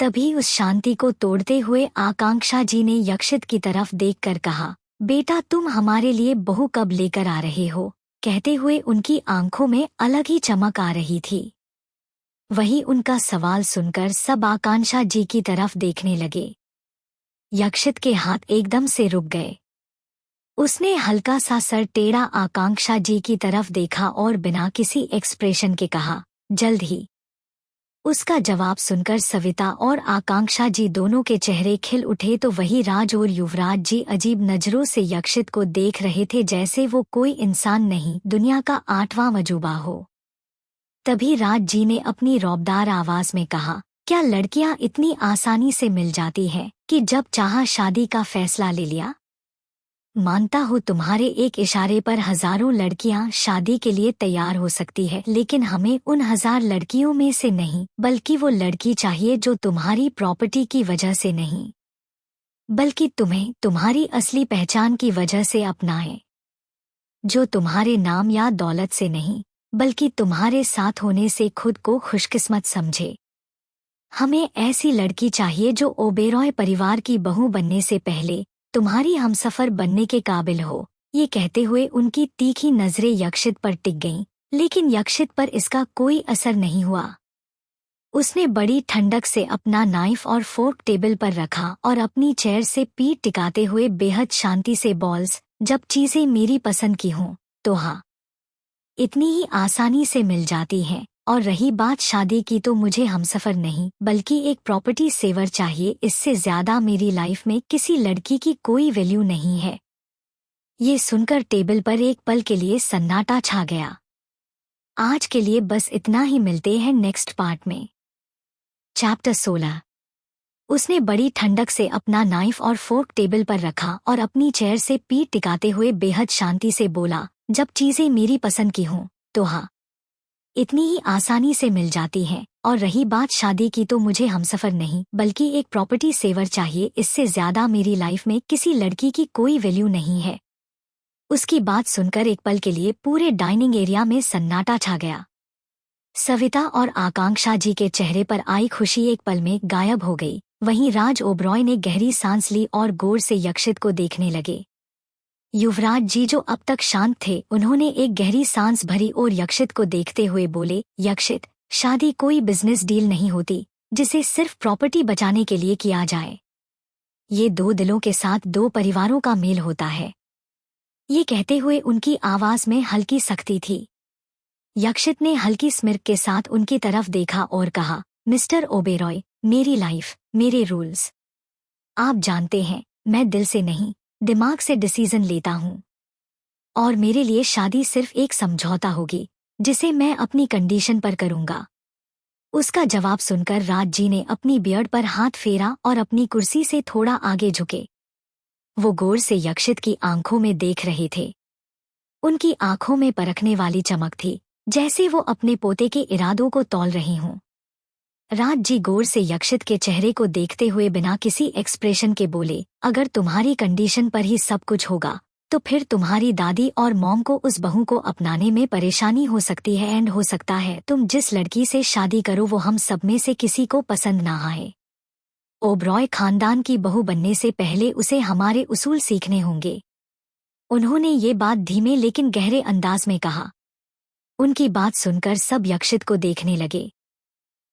तभी उस शांति को तोड़ते हुए आकांक्षा जी ने यक्षित की तरफ देखकर कहा, बेटा तुम हमारे लिए बहू कब लेकर आ रहे हो? कहते हुए उनकी आंखों में अलग ही चमक आ रही थी। वही उनका सवाल सुनकर सब आकांक्षा जी की तरफ देखने लगे। यक्षित के हाथ एकदम से रुक गए। उसने हल्का सा सर टेढ़ा आकांक्षा जी की तरफ देखा और बिना किसी एक्सप्रेशन के कहा, जल्द ही। उसका जवाब सुनकर सविता और आकांक्षा जी दोनों के चेहरे खिल उठे तो वही राज और युवराज जी अजीब नजरों से यक्षित को देख रहे थे जैसे वो कोई इंसान नहीं, दुनिया का 8वां अजूबा हो। तभी राज जी ने अपनी रौबदार आवाज में कहा, क्या लड़कियां इतनी आसानी से मिल जाती हैं कि जब चाहा शादी का फैसला ले लिया? मानता हूँ तुम्हारे एक इशारे पर हजारों लड़कियां शादी के लिए तैयार हो सकती है, लेकिन हमें उन 1000 लड़कियों में से नहीं, बल्कि वो लड़की चाहिए जो तुम्हारी प्रॉपर्टी की वजह से नहीं, बल्कि तुम्हें तुम्हारी असली पहचान की वजह से अपनाए, जो तुम्हारे नाम या दौलत से नहीं, बल्कि तुम्हारे साथ होने से खुद को खुशकिस्मत समझे। हमें ऐसी लड़की चाहिए जो ओबेरॉय परिवार की बहू बनने से पहले तुम्हारी हमसफर बनने के काबिल हो। ये कहते हुए उनकी तीखी नजरें यक्षित पर टिक गईं, लेकिन यक्षित पर इसका कोई असर नहीं हुआ। उसने बड़ी ठंडक से अपना नाइफ और फोर्क टेबल पर रखा और अपनी चेयर से पीठ टिकाते हुए बेहद शांति से बॉल्स, जब चीजें मेरी पसंद की हों तो हाँ, इतनी ही आसानी से मिल जाती हैं। और रही बात शादी की तो मुझे हमसफर नहीं, बल्कि एक प्रॉपर्टी सेवर चाहिए। इससे ज्यादा मेरी लाइफ में किसी लड़की की कोई वैल्यू नहीं है। ये सुनकर टेबल पर एक पल के लिए सन्नाटा छा गया। आज के लिए बस इतना ही, मिलते हैं नेक्स्ट पार्ट में। चैप्टर 16। उसने बड़ी ठंडक से अपना नाइफ और फोर्क टेबल पर रखा और अपनी चेयर से पीठ टिकाते हुए बेहद शांति से बोला, जब चीजें मेरी पसंद की हों तो हाँ, इतनी ही आसानी से मिल जाती हैं। और रही बात शादी की तो मुझे हमसफर नहीं, बल्कि एक प्रॉपर्टी सेवर चाहिए। इससे ज्यादा मेरी लाइफ में किसी लड़की की कोई वैल्यू नहीं है। उसकी बात सुनकर एक पल के लिए पूरे डाइनिंग एरिया में सन्नाटा छा गया। सविता और आकांक्षा जी के चेहरे पर आई खुशी एक पल में गायब हो गई। वहीं राज ओबरॉय ने गहरी सांस ली और गौर से यक्षित को देखने लगे। युवराज जी जो अब तक शांत थे, उन्होंने एक गहरी सांस भरी और यक्षित को देखते हुए बोले, यक्षित, शादी कोई बिजनेस डील नहीं होती जिसे सिर्फ प्रॉपर्टी बचाने के लिए किया जाए। ये 2 दिलों के साथ 2 परिवारों का मेल होता है। ये कहते हुए उनकी आवाज में हल्की सख्ती थी। यक्षित ने हल्की स्मिर्क के साथ उनकी तरफ देखा और कहा, मिस्टर ओबेरॉय, मेरी लाइफ, मेरे रूल्स। आप जानते हैं, मैं दिल से नहीं, दिमाग से डिसीजन लेता हूँ। और मेरे लिए शादी सिर्फ एक समझौता होगी जिसे मैं अपनी कंडीशन पर करूँगा। उसका जवाब सुनकर राज जी ने अपनी बियर्ड पर हाथ फेरा और अपनी कुर्सी से थोड़ा आगे झुके। वो गौर से यक्षित की आंखों में देख रहे थे। उनकी आंखों में परखने वाली चमक थी, जैसे वो अपने पोते के इरादों को तौल रही हों। राज जी गौर से यक्षित के चेहरे को देखते हुए बिना किसी एक्सप्रेशन के बोले, अगर तुम्हारी कंडीशन पर ही सब कुछ होगा तो फिर तुम्हारी दादी और मॉम को उस बहू को अपनाने में परेशानी हो सकती है। एंड हो सकता है तुम जिस लड़की से शादी करो वो हम सब में से किसी को पसंद ना आए। ओबरॉय खानदान की बहू बनने से पहले उसे हमारे उसूल सीखने होंगे। उन्होंने ये बात धीमे लेकिन गहरे अंदाज में कहा। उनकी बात सुनकर सब यक्षित को देखने लगे,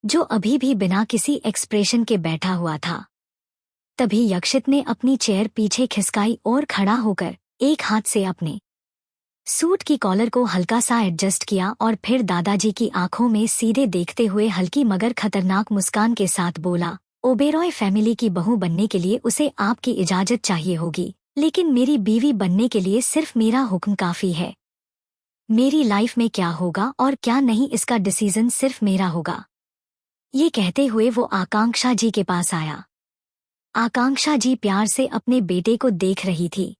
जो अभी भी बिना किसी एक्सप्रेशन के बैठा हुआ था। तभी यक्षित ने अपनी चेयर पीछे खिसकाई और खड़ा होकर एक हाथ से अपने सूट की कॉलर को हल्का सा एडजस्ट किया और फिर दादाजी की आंखों में सीधे देखते हुए हल्की मगर खतरनाक मुस्कान के साथ बोला, ओबेरॉय फैमिली की बहू बनने के लिए उसे आपकी इजाजत चाहिए होगी, लेकिन मेरी बीवी बनने के लिए सिर्फ मेरा हुक्म काफी है। मेरी लाइफ में क्या होगा और क्या नहीं इसका डिसीजन सिर्फ मेरा होगा। ये कहते हुए वो आकांक्षा जी के पास आया। आकांक्षा जी प्यार से अपने बेटे को देख रही थी।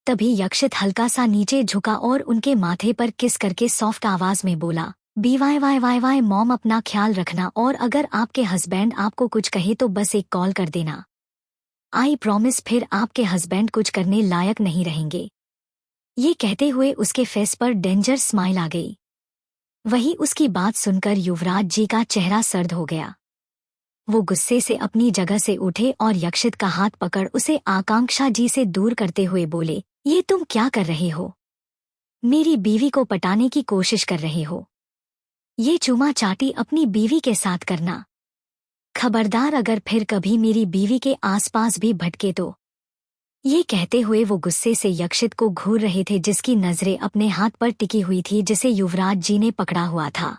तभी यक्षित हल्का सा नीचे झुका और उनके माथे पर किस करके सॉफ्ट आवाज में बोला, BYYYY मॉम, अपना ख्याल रखना और अगर आपके हस्बैंड आपको कुछ कहे तो बस एक कॉल कर देना। आई प्रॉमिस फिर आपके हस्बैंड कुछ करने लायक नहीं रहेंगे। ये कहते हुए उसके फेस पर डेंजर स्माइल आ गई। वही उसकी बात सुनकर युवराज जी का चेहरा सर्द हो गया। वो गुस्से से अपनी जगह से उठे और यक्षित का हाथ पकड़ उसे आकांक्षा जी से दूर करते हुए बोले, ये तुम क्या कर रहे हो? मेरी बीवी को पटाने की कोशिश कर रहे हो? ये चूमा चाटी अपनी बीवी के साथ करना। खबरदार अगर फिर कभी मेरी बीवी के आसपास भी भटके तो। ये कहते हुए वो गुस्से से यक्षित को घूर रहे थे, जिसकी नजरें अपने हाथ पर टिकी हुई थी जिसे युवराज जी ने पकड़ा हुआ था।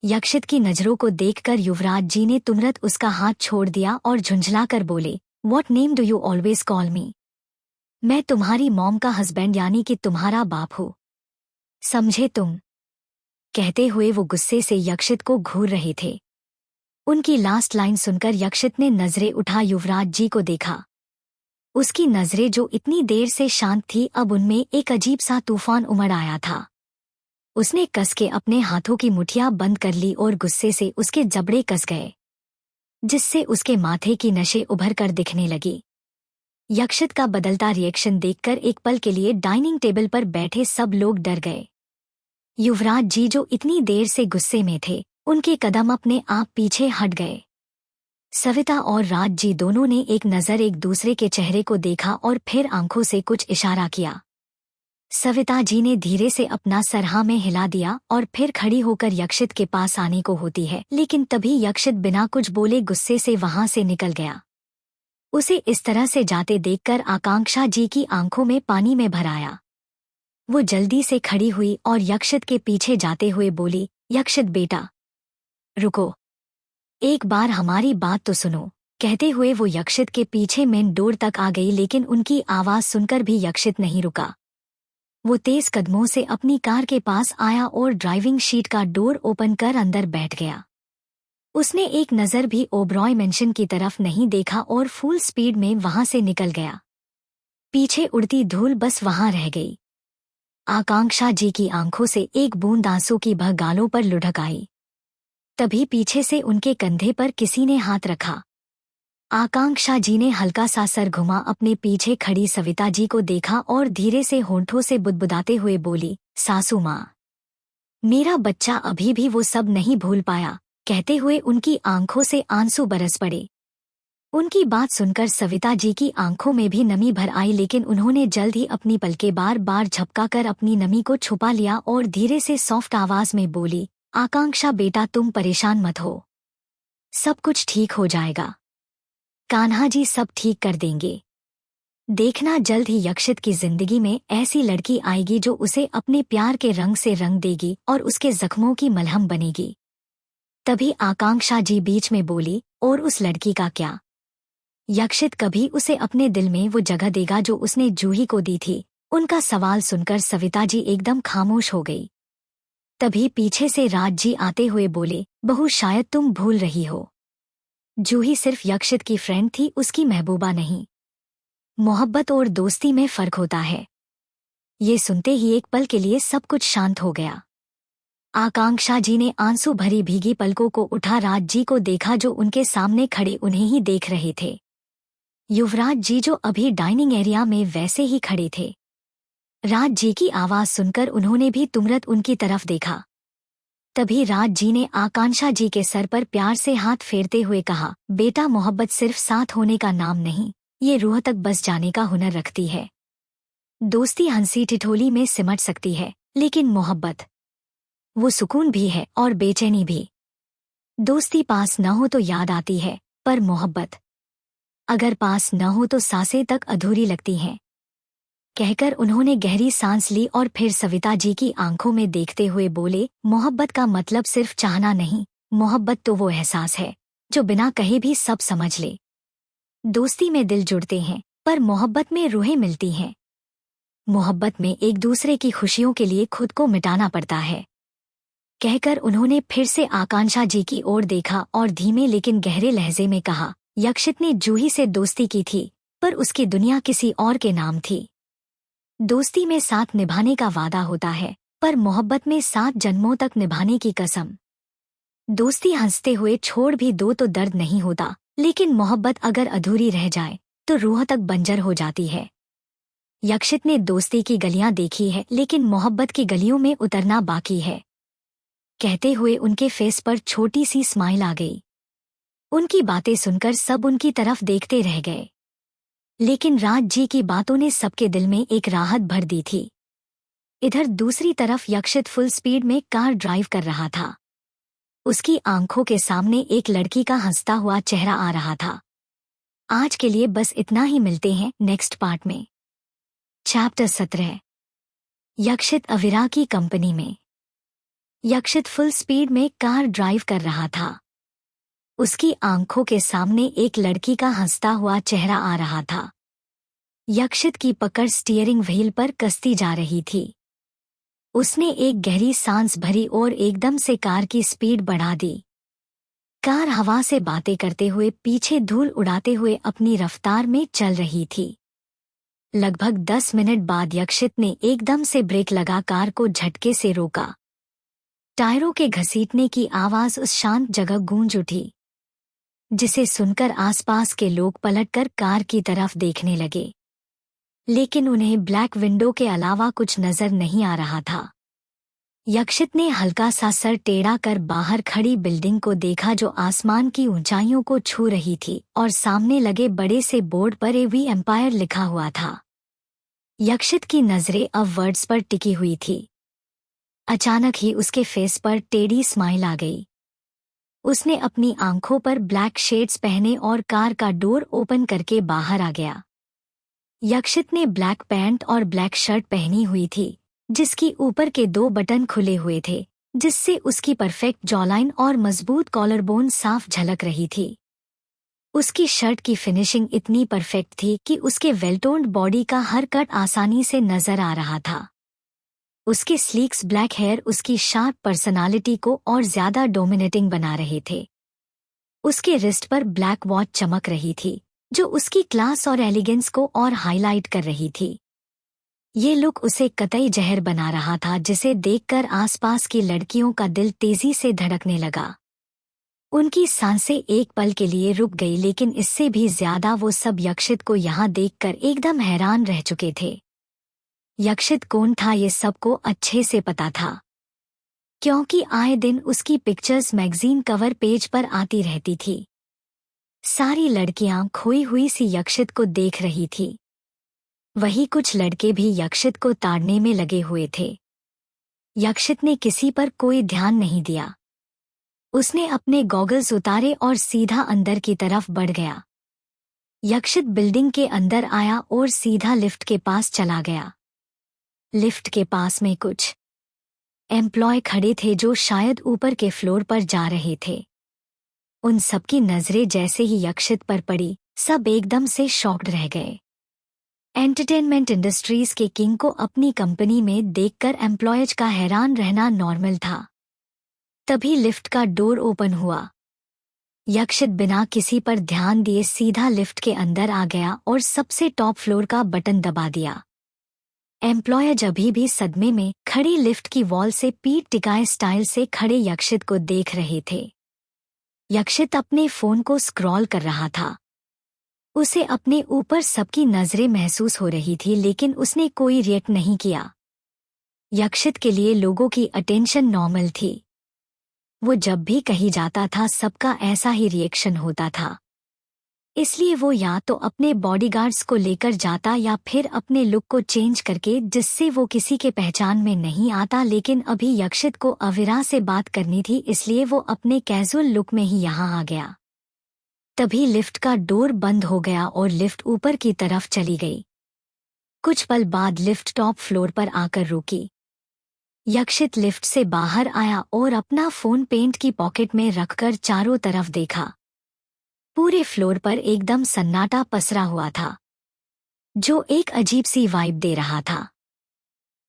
यक्षित की नजरों को देखकर युवराज जी ने तुरंत उसका हाथ छोड़ दिया और झुंझलाकर बोले, what name do you always call मी? मैं तुम्हारी मॉम का हस्बैंड यानी कि तुम्हारा बाप हूँ, समझे तुम? कहते हुए वो गुस्से से यक्षित को घूर रहे थे। उनकी लास्ट लाइन सुनकर यक्षित ने नजरें उठा युवराज जी को देखा। उसकी नजरें जो इतनी देर से शांत थी, अब उनमें एक अजीब सा तूफान उमड़ आया था। उसने कस के अपने हाथों की मुठियां बंद कर ली और गुस्से से उसके जबड़े कस गए, जिससे उसके माथे की नसें उभर कर दिखने लगी। यक्षित का बदलता रिएक्शन देखकर एक पल के लिए डाइनिंग टेबल पर बैठे सब लोग डर गए। युवराज जी जो इतनी देर से गुस्से में थे, उनके कदम अपने आप पीछे हट गए। सविता और राज जी दोनों ने एक नज़र एक दूसरे के चेहरे को देखा और फिर आंखों से कुछ इशारा किया। सविता जी ने धीरे से अपना सर हाँ में हिला दिया और फिर खड़ी होकर यक्षित के पास आने को होती है, लेकिन तभी यक्षित बिना कुछ बोले गुस्से से वहां से निकल गया। उसे इस तरह से जाते देखकर आकांक्षा जी की आंखों में पानी में भर आया। वो जल्दी से खड़ी हुई और यक्षित के पीछे जाते हुए बोली, यक्षित बेटा रुको, एक बार हमारी बात तो सुनो। कहते हुए वो यक्षित के पीछे मेन डोर तक आ गई, लेकिन उनकी आवाज सुनकर भी यक्षित नहीं रुका। वो तेज कदमों से अपनी कार के पास आया और ड्राइविंग सीट का डोर ओपन कर अंदर बैठ गया। उसने एक नज़र भी ओबरॉय मेंशन की तरफ नहीं देखा और फुल स्पीड में वहां से निकल गया। पीछे उड़ती धूल बस वहां रह गई। आकांक्षा जी की आंखों से एक बूंद आंसू की बह गालों पर लुढ़क आई। तभी पीछे से उनके कंधे पर किसी ने हाथ रखा। आकांक्षा जी ने हल्का सा सर घुमा अपने पीछे खड़ी सविता जी को देखा और धीरे से होंठों से बुदबुदाते हुए बोली, सासू माँ, मेरा बच्चा अभी भी वो सब नहीं भूल पाया। कहते हुए उनकी आंखों से आंसू बरस पड़े। उनकी बात सुनकर सविता जी की आंखों में भी नमी भर आई, लेकिन उन्होंने जल्द ही अपनी पलकें बार बार झपकाकर अपनी नमी को छुपा लिया और धीरे से सॉफ्ट आवाज में बोली, आकांक्षा बेटा तुम परेशान मत हो, सब कुछ ठीक हो जाएगा। कान्हा जी सब ठीक कर देंगे। देखना जल्द ही यक्षित की जिंदगी में ऐसी लड़की आएगी जो उसे अपने प्यार के रंग से रंग देगी और उसके जख्मों की मलहम बनेगी। तभी आकांक्षा जी बीच में बोली, और उस लड़की का क्या? यक्षित कभी उसे अपने दिल में वो जगह देगा जो उसने जूही को दी थी? उनका सवाल सुनकर सविता जी एकदम खामोश हो गई। तभी पीछे से राज जी आते हुए बोले, बहू शायद तुम भूल रही हो, जूही सिर्फ यक्षित की फ्रेंड थी, उसकी महबूबा नहीं। मोहब्बत और दोस्ती में फर्क होता है। ये सुनते ही एक पल के लिए सब कुछ शांत हो गया। आकांक्षा जी ने आंसू भरी भीगी पलकों को उठा राज जी को देखा जो उनके सामने खड़े उन्हें ही देख रहे थे। युवराज जी जो अभी डाइनिंग एरिया में वैसे ही खड़े थे। राज जी की आवाज सुनकर उन्होंने भी तुरंत उनकी तरफ देखा। तभी राज जी ने आकांक्षा जी के सर पर प्यार से हाथ फेरते हुए कहा, बेटा मोहब्बत सिर्फ साथ होने का नाम नहीं, ये रूह तक बस जाने का हुनर रखती है। दोस्ती हंसी ठिठोली में सिमट सकती है, लेकिन मोहब्बत वो सुकून भी है और बेचैनी भी। दोस्ती पास न हो तो याद आती है, पर मोहब्बत अगर पास न हो तो सांसें तक अधूरी लगती हैं। कहकर उन्होंने गहरी सांस ली और फिर सविता जी की आंखों में देखते हुए बोले, मोहब्बत का मतलब सिर्फ चाहना नहीं, मोहब्बत तो वो एहसास है जो बिना कहे भी सब समझ ले। दोस्ती में दिल जुड़ते हैं, पर मोहब्बत में रूहें मिलती हैं। मोहब्बत में एक दूसरे की खुशियों के लिए खुद को मिटाना पड़ता है। कहकर उन्होंने फिर से आकांक्षा जी की ओर देखा और धीमे लेकिन गहरे लहजे में कहा, यक्षित ने जूही से दोस्ती की थी, पर उसकी दुनिया किसी और के नाम थी। दोस्ती में साथ निभाने का वादा होता है, पर मोहब्बत में 7 जन्मों तक निभाने की कसम। दोस्ती हंसते हुए छोड़ भी दो तो दर्द नहीं होता, लेकिन मोहब्बत अगर अधूरी रह जाए तो रूह तक बंजर हो जाती है। यक्षित ने दोस्ती की गलियां देखी है, लेकिन मोहब्बत की गलियों में उतरना बाकी है। कहते हुए उनके फेस पर छोटी सी स्माइल आ गई। उनकी बातें सुनकर सब उनकी तरफ देखते रह गए, लेकिन राज जी की बातों ने सबके दिल में एक राहत भर दी थी। इधर दूसरी तरफ यक्षित फुल स्पीड में कार ड्राइव कर रहा था। उसकी आंखों के सामने एक लड़की का हंसता हुआ चेहरा आ रहा था। आज के लिए बस इतना ही, मिलते हैं नेक्स्ट पार्ट में। चैप्टर 17। यक्षित अविरा की कंपनी में। यक्षित फुल स्पीड में कार ड्राइव कर रहा था। उसकी आंखों के सामने एक लड़की का हंसता हुआ चेहरा आ रहा था। यक्षित की पकड़ स्टीयरिंग व्हील पर कसती जा रही थी। उसने एक गहरी सांस भरी और एकदम से कार की स्पीड बढ़ा दी। कार हवा से बातें करते हुए पीछे धूल उड़ाते हुए अपनी रफ्तार में चल रही थी। लगभग 10 मिनट बाद यक्षित ने एकदम से ब्रेक लगा कार को झटके से रोका। टायरों के घसीटने की आवाज उस शांत जगह गूंज उठी, जिसे सुनकर आसपास के लोग पलटकर कार की तरफ देखने लगे, लेकिन उन्हें ब्लैक विंडो के अलावा कुछ नजर नहीं आ रहा था। यक्षित ने हल्का सा सर टेढ़ा कर बाहर खड़ी बिल्डिंग को देखा, जो आसमान की ऊंचाइयों को छू रही थी और सामने लगे बड़े से बोर्ड पर एवी एम्पायर लिखा हुआ था। यक्षित की नजरें अब वर्ड्स पर टिकी हुई थी। अचानक ही उसके फेस पर टेढ़ी स्माइल आ गई। उसने अपनी आंखों पर ब्लैक शेड्स पहने और कार का डोर ओपन करके बाहर आ गया। यक्षित ने ब्लैक पैंट और ब्लैक शर्ट पहनी हुई थी, जिसकी ऊपर के 2 बटन खुले हुए थे, जिससे उसकी परफेक्ट जॉलाइन और मजबूत कॉलरबोन साफ झलक रही थी। उसकी शर्ट की फिनिशिंग इतनी परफेक्ट थी कि उसके वेलटोन्ड बॉडी का हर कट आसानी से नजर आ रहा था। उसके स्लीक्स ब्लैक हेयर उसकी शार्प पर्सनालिटी को और ज्यादा डोमिनेटिंग बना रहे थे। उसके रिस्ट पर ब्लैक वॉच चमक रही थी, जो उसकी क्लास और एलिगेंस को और हाईलाइट कर रही थी। ये लुक उसे कतई जहर बना रहा था, जिसे देखकर आसपास की लड़कियों का दिल तेजी से धड़कने लगा। उनकी सांसें एक पल के लिए रुक गई, लेकिन इससे भी ज्यादा वो सब यक्षित को यहाँ देखकर एकदम हैरान रह चुके थे। यक्षित कौन था ये सबको अच्छे से पता था, क्योंकि आए दिन उसकी पिक्चर्स मैगजीन कवर पेज पर आती रहती थी। सारी लड़कियां खोई हुई सी यक्षित को देख रही थी। वही कुछ लड़के भी यक्षित को ताड़ने में लगे हुए थे। यक्षित ने किसी पर कोई ध्यान नहीं दिया। उसने अपने गॉगल्स उतारे और सीधा अंदर की तरफ बढ़ गया। यक्षित बिल्डिंग के अंदर आया और सीधा लिफ्ट के पास चला गया। लिफ्ट के पास में कुछ एम्प्लॉय खड़े थे, जो शायद ऊपर के फ्लोर पर जा रहे थे। उन सबकी नजरें जैसे ही यक्षित पर पड़ी, सब एकदम से शॉक्ड रह गए। एंटरटेनमेंट इंडस्ट्रीज के किंग को अपनी कंपनी में देखकर एम्प्लॉयज का हैरान रहना नॉर्मल था। तभी लिफ्ट का डोर ओपन हुआ। यक्षित बिना किसी पर ध्यान दिए सीधा लिफ्ट के अंदर आ गया और सबसे टॉप फ्लोर का बटन दबा दिया। एम्प्लॉयज अभी भी सदमे में खड़ी लिफ्ट की वॉल से पीठ टिकाए स्टाइल से खड़े यक्षित को देख रहे थे। यक्षित अपने फोन को स्क्रॉल कर रहा था। उसे अपने ऊपर सबकी नजरें महसूस हो रही थी, लेकिन उसने कोई रिएक्ट नहीं किया। यक्षित के लिए लोगों की अटेंशन नॉर्मल थी। वो जब भी कहीं जाता था, सबका ऐसा ही रिएक्शन होता था। इसलिए वो या तो अपने बॉडीगार्ड्स को लेकर जाता या फिर अपने लुक को चेंज करके, जिससे वो किसी के पहचान में नहीं आता। लेकिन अभी यक्षित को अविरा से बात करनी थी, इसलिए वो अपने कैजुअल लुक में ही यहाँ आ गया। तभी लिफ्ट का डोर बंद हो गया और लिफ्ट ऊपर की तरफ चली गई। कुछ पल बाद लिफ्ट टॉप फ्लोर पर आकर रुकी। यक्षित लिफ्ट से बाहर आया और अपना फोन पेंट की पॉकेट में रखकर चारों तरफ देखा। पूरे फ्लोर पर एकदम सन्नाटा पसरा हुआ था, जो एक अजीब सी वाइब दे रहा था।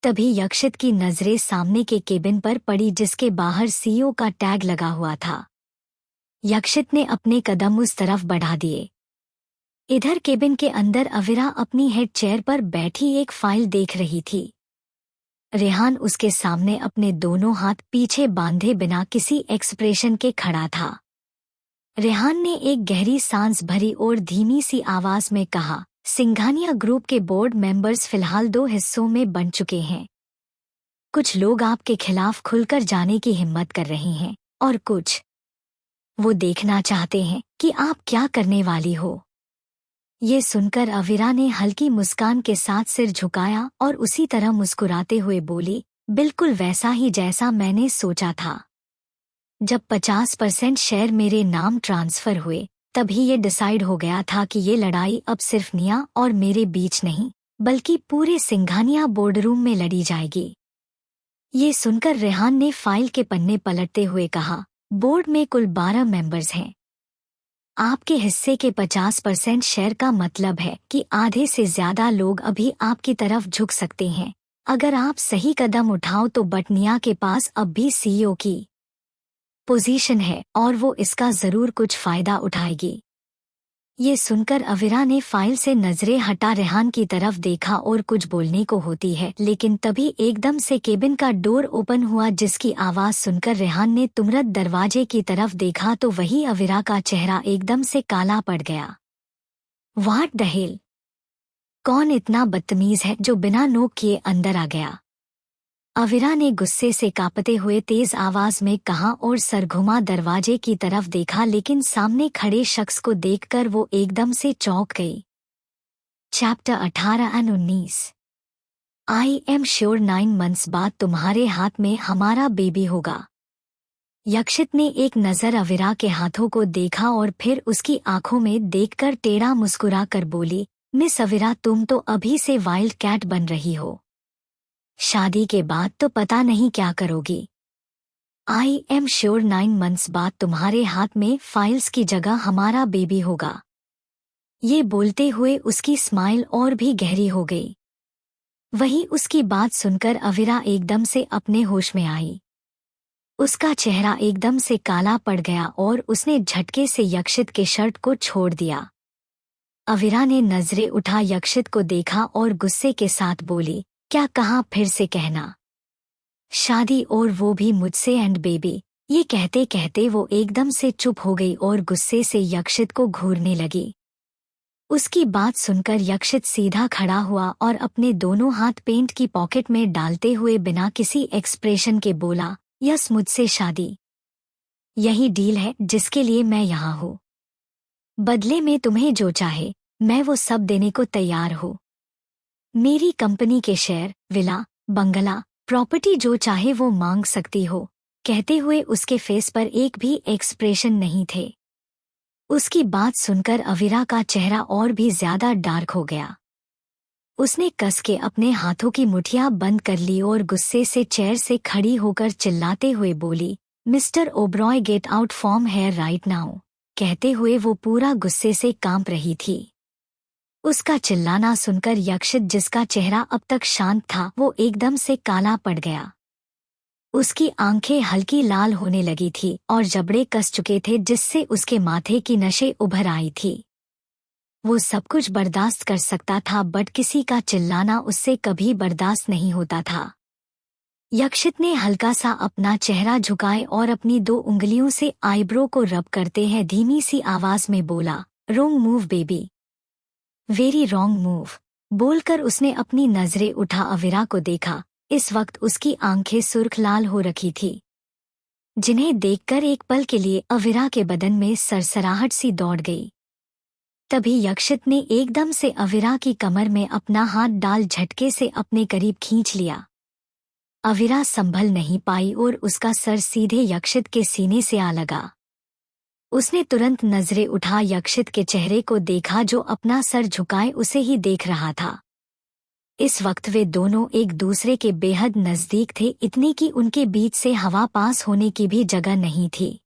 तभी यक्षित की नजरें सामने के केबिन पर पड़ी, जिसके बाहर सीईओ का टैग लगा हुआ था। यक्षित ने अपने कदम उस तरफ बढ़ा दिए। इधर केबिन के अंदर अविरा अपनी हेड चेयर पर बैठी एक फाइल देख रही थी। रेहान उसके सामने अपने दोनों हाथ पीछे बांधे बिना किसी एक्सप्रेशन के खड़ा था। रेहान ने एक गहरी सांस भरी और धीमी सी आवाज में कहा, सिंघानिया ग्रुप के बोर्ड मेंबर्स फिलहाल 2 हिस्सों में बन चुके हैं। कुछ लोग आपके खिलाफ खुलकर जाने की हिम्मत कर रहे हैं और कुछ वो देखना चाहते हैं कि आप क्या करने वाली हो। ये सुनकर अविरा ने हल्की मुस्कान के साथ सिर झुकाया और उसी तरह मुस्कुराते हुए बोली, बिल्कुल वैसा ही जैसा मैंने सोचा था। जब 50% शेयर मेरे नाम ट्रांसफर हुए तभी ये डिसाइड हो गया था कि ये लड़ाई अब सिर्फ निया और मेरे बीच नहीं बल्कि पूरे सिंघानिया बोर्डरूम में लड़ी जाएगी। ये सुनकर रेहान ने फाइल के पन्ने पलटते हुए कहा, बोर्ड में कुल 12 मेंबर्स हैं। आपके हिस्से के 50% शेयर का मतलब है कि आधे से ज्यादा लोग अभी आपकी तरफ झुक सकते हैं। अगर आप सही कदम उठाओ तो बटनिया के पास अब भी सीईओ की पोजीशन है और वो इसका जरूर कुछ फायदा उठाएगी। ये सुनकर अविरा ने फाइल से नजरें हटा रेहान की तरफ देखा और कुछ बोलने को होती है, लेकिन तभी एकदम से केबिन का डोर ओपन हुआ जिसकी आवाज सुनकर रेहान ने तुरंत दरवाजे की तरफ देखा तो वही अविरा का चेहरा एकदम से काला पड़ गया। What the hell? कौन इतना बदतमीज है जो बिना नोक किए अंदर आ गया? अविरा ने गुस्से से कांपते हुए तेज आवाज में कहा और सर घुमा दरवाजे की तरफ देखा, लेकिन सामने खड़े शख्स को देखकर वो एकदम से चौंक गई। चैप्टर 18 और 19। आई एम श्योर 9 मंथ्स बाद तुम्हारे हाथ में हमारा बेबी होगा। यक्षित ने एक नजर अविरा के हाथों को देखा और फिर उसकी आंखों में देखकर टेढ़ा मुस्कुरा कर बोली, मिस अविरा, तुम तो अभी से वाइल्ड कैट बन रही हो। शादी के बाद तो पता नहीं क्या करोगी। आई एम श्योर 9 मंथ्स बाद तुम्हारे हाथ में फाइल्स की जगह हमारा बेबी होगा। ये बोलते हुए उसकी स्माइल और भी गहरी हो गई। वही उसकी बात सुनकर अविरा एकदम से अपने होश में आई। उसका चेहरा एकदम से काला पड़ गया और उसने झटके से यक्षित के शर्ट को छोड़ दिया। अविरा ने नजरें उठा यक्षित को देखा और गुस्से के साथ बोली, क्या कहा, फिर से कहना। शादी और वो भी मुझसे एंड बेबी। ये कहते कहते वो एकदम से चुप हो गई और गुस्से से यक्षित को घूरने लगी। उसकी बात सुनकर यक्षित सीधा खड़ा हुआ और अपने दोनों हाथ पेंट की पॉकेट में डालते हुए बिना किसी एक्सप्रेशन के बोला, यस, मुझसे शादी। यही डील है जिसके लिए मैं यहाँ हूँ। बदले में तुम्हें जो चाहे मैं वो सब देने को तैयार हूँ। मेरी कंपनी के शेयर, विला, बंगला, प्रॉपर्टी जो चाहे वो मांग सकती हो। कहते हुए उसके फेस पर एक भी एक्सप्रेशन नहीं थे। उसकी बात सुनकर अविरा का चेहरा और भी ज्यादा डार्क हो गया। उसने कस के अपने हाथों की मुठियां बंद कर ली और गुस्से से चेयर से खड़ी होकर चिल्लाते हुए बोली, mister Oberoi, get out from here right now. कहते हुए वो पूरा गुस्से से कांप रही थी। उसका चिल्लाना सुनकर यक्षित, जिसका चेहरा अब तक शांत था, वो एकदम से काला पड़ गया। उसकी आंखें हल्की लाल होने लगी थी और जबड़े कस चुके थे जिससे उसके माथे की नसें उभर आई थी। वो सब कुछ बर्दाश्त कर सकता था बट किसी का चिल्लाना उससे कभी बर्दाश्त नहीं होता था। यक्षित ने हल्का सा अपना चेहरा झुकाए और अपनी 2 उंगलियों से आईब्रो को रब करते हैं धीमी सी आवाज में बोला, wrong move baby, very wrong move. बोलकर उसने अपनी नजरें उठा अविरा को देखा। इस वक्त उसकी आंखें सुर्ख लाल हो रखी थी, जिन्हें देखकर एक पल के लिए अविरा के बदन में सरसराहट सी दौड़ गई। तभी यक्षित ने एकदम से अविरा की कमर में अपना हाथ डाल झटके से अपने करीब खींच लिया। अविरा संभल नहीं पाई और उसका सर सीधे यक्षित के सीने से आ लगा। उसने तुरंत नजरें उठा यक्षित के चेहरे को देखा जो अपना सर झुकाए उसे ही देख रहा था। इस वक्त वे दोनों एक दूसरे के बेहद नजदीक थे, इतने कि उनके बीच से हवा पास होने की भी जगह नहीं थी।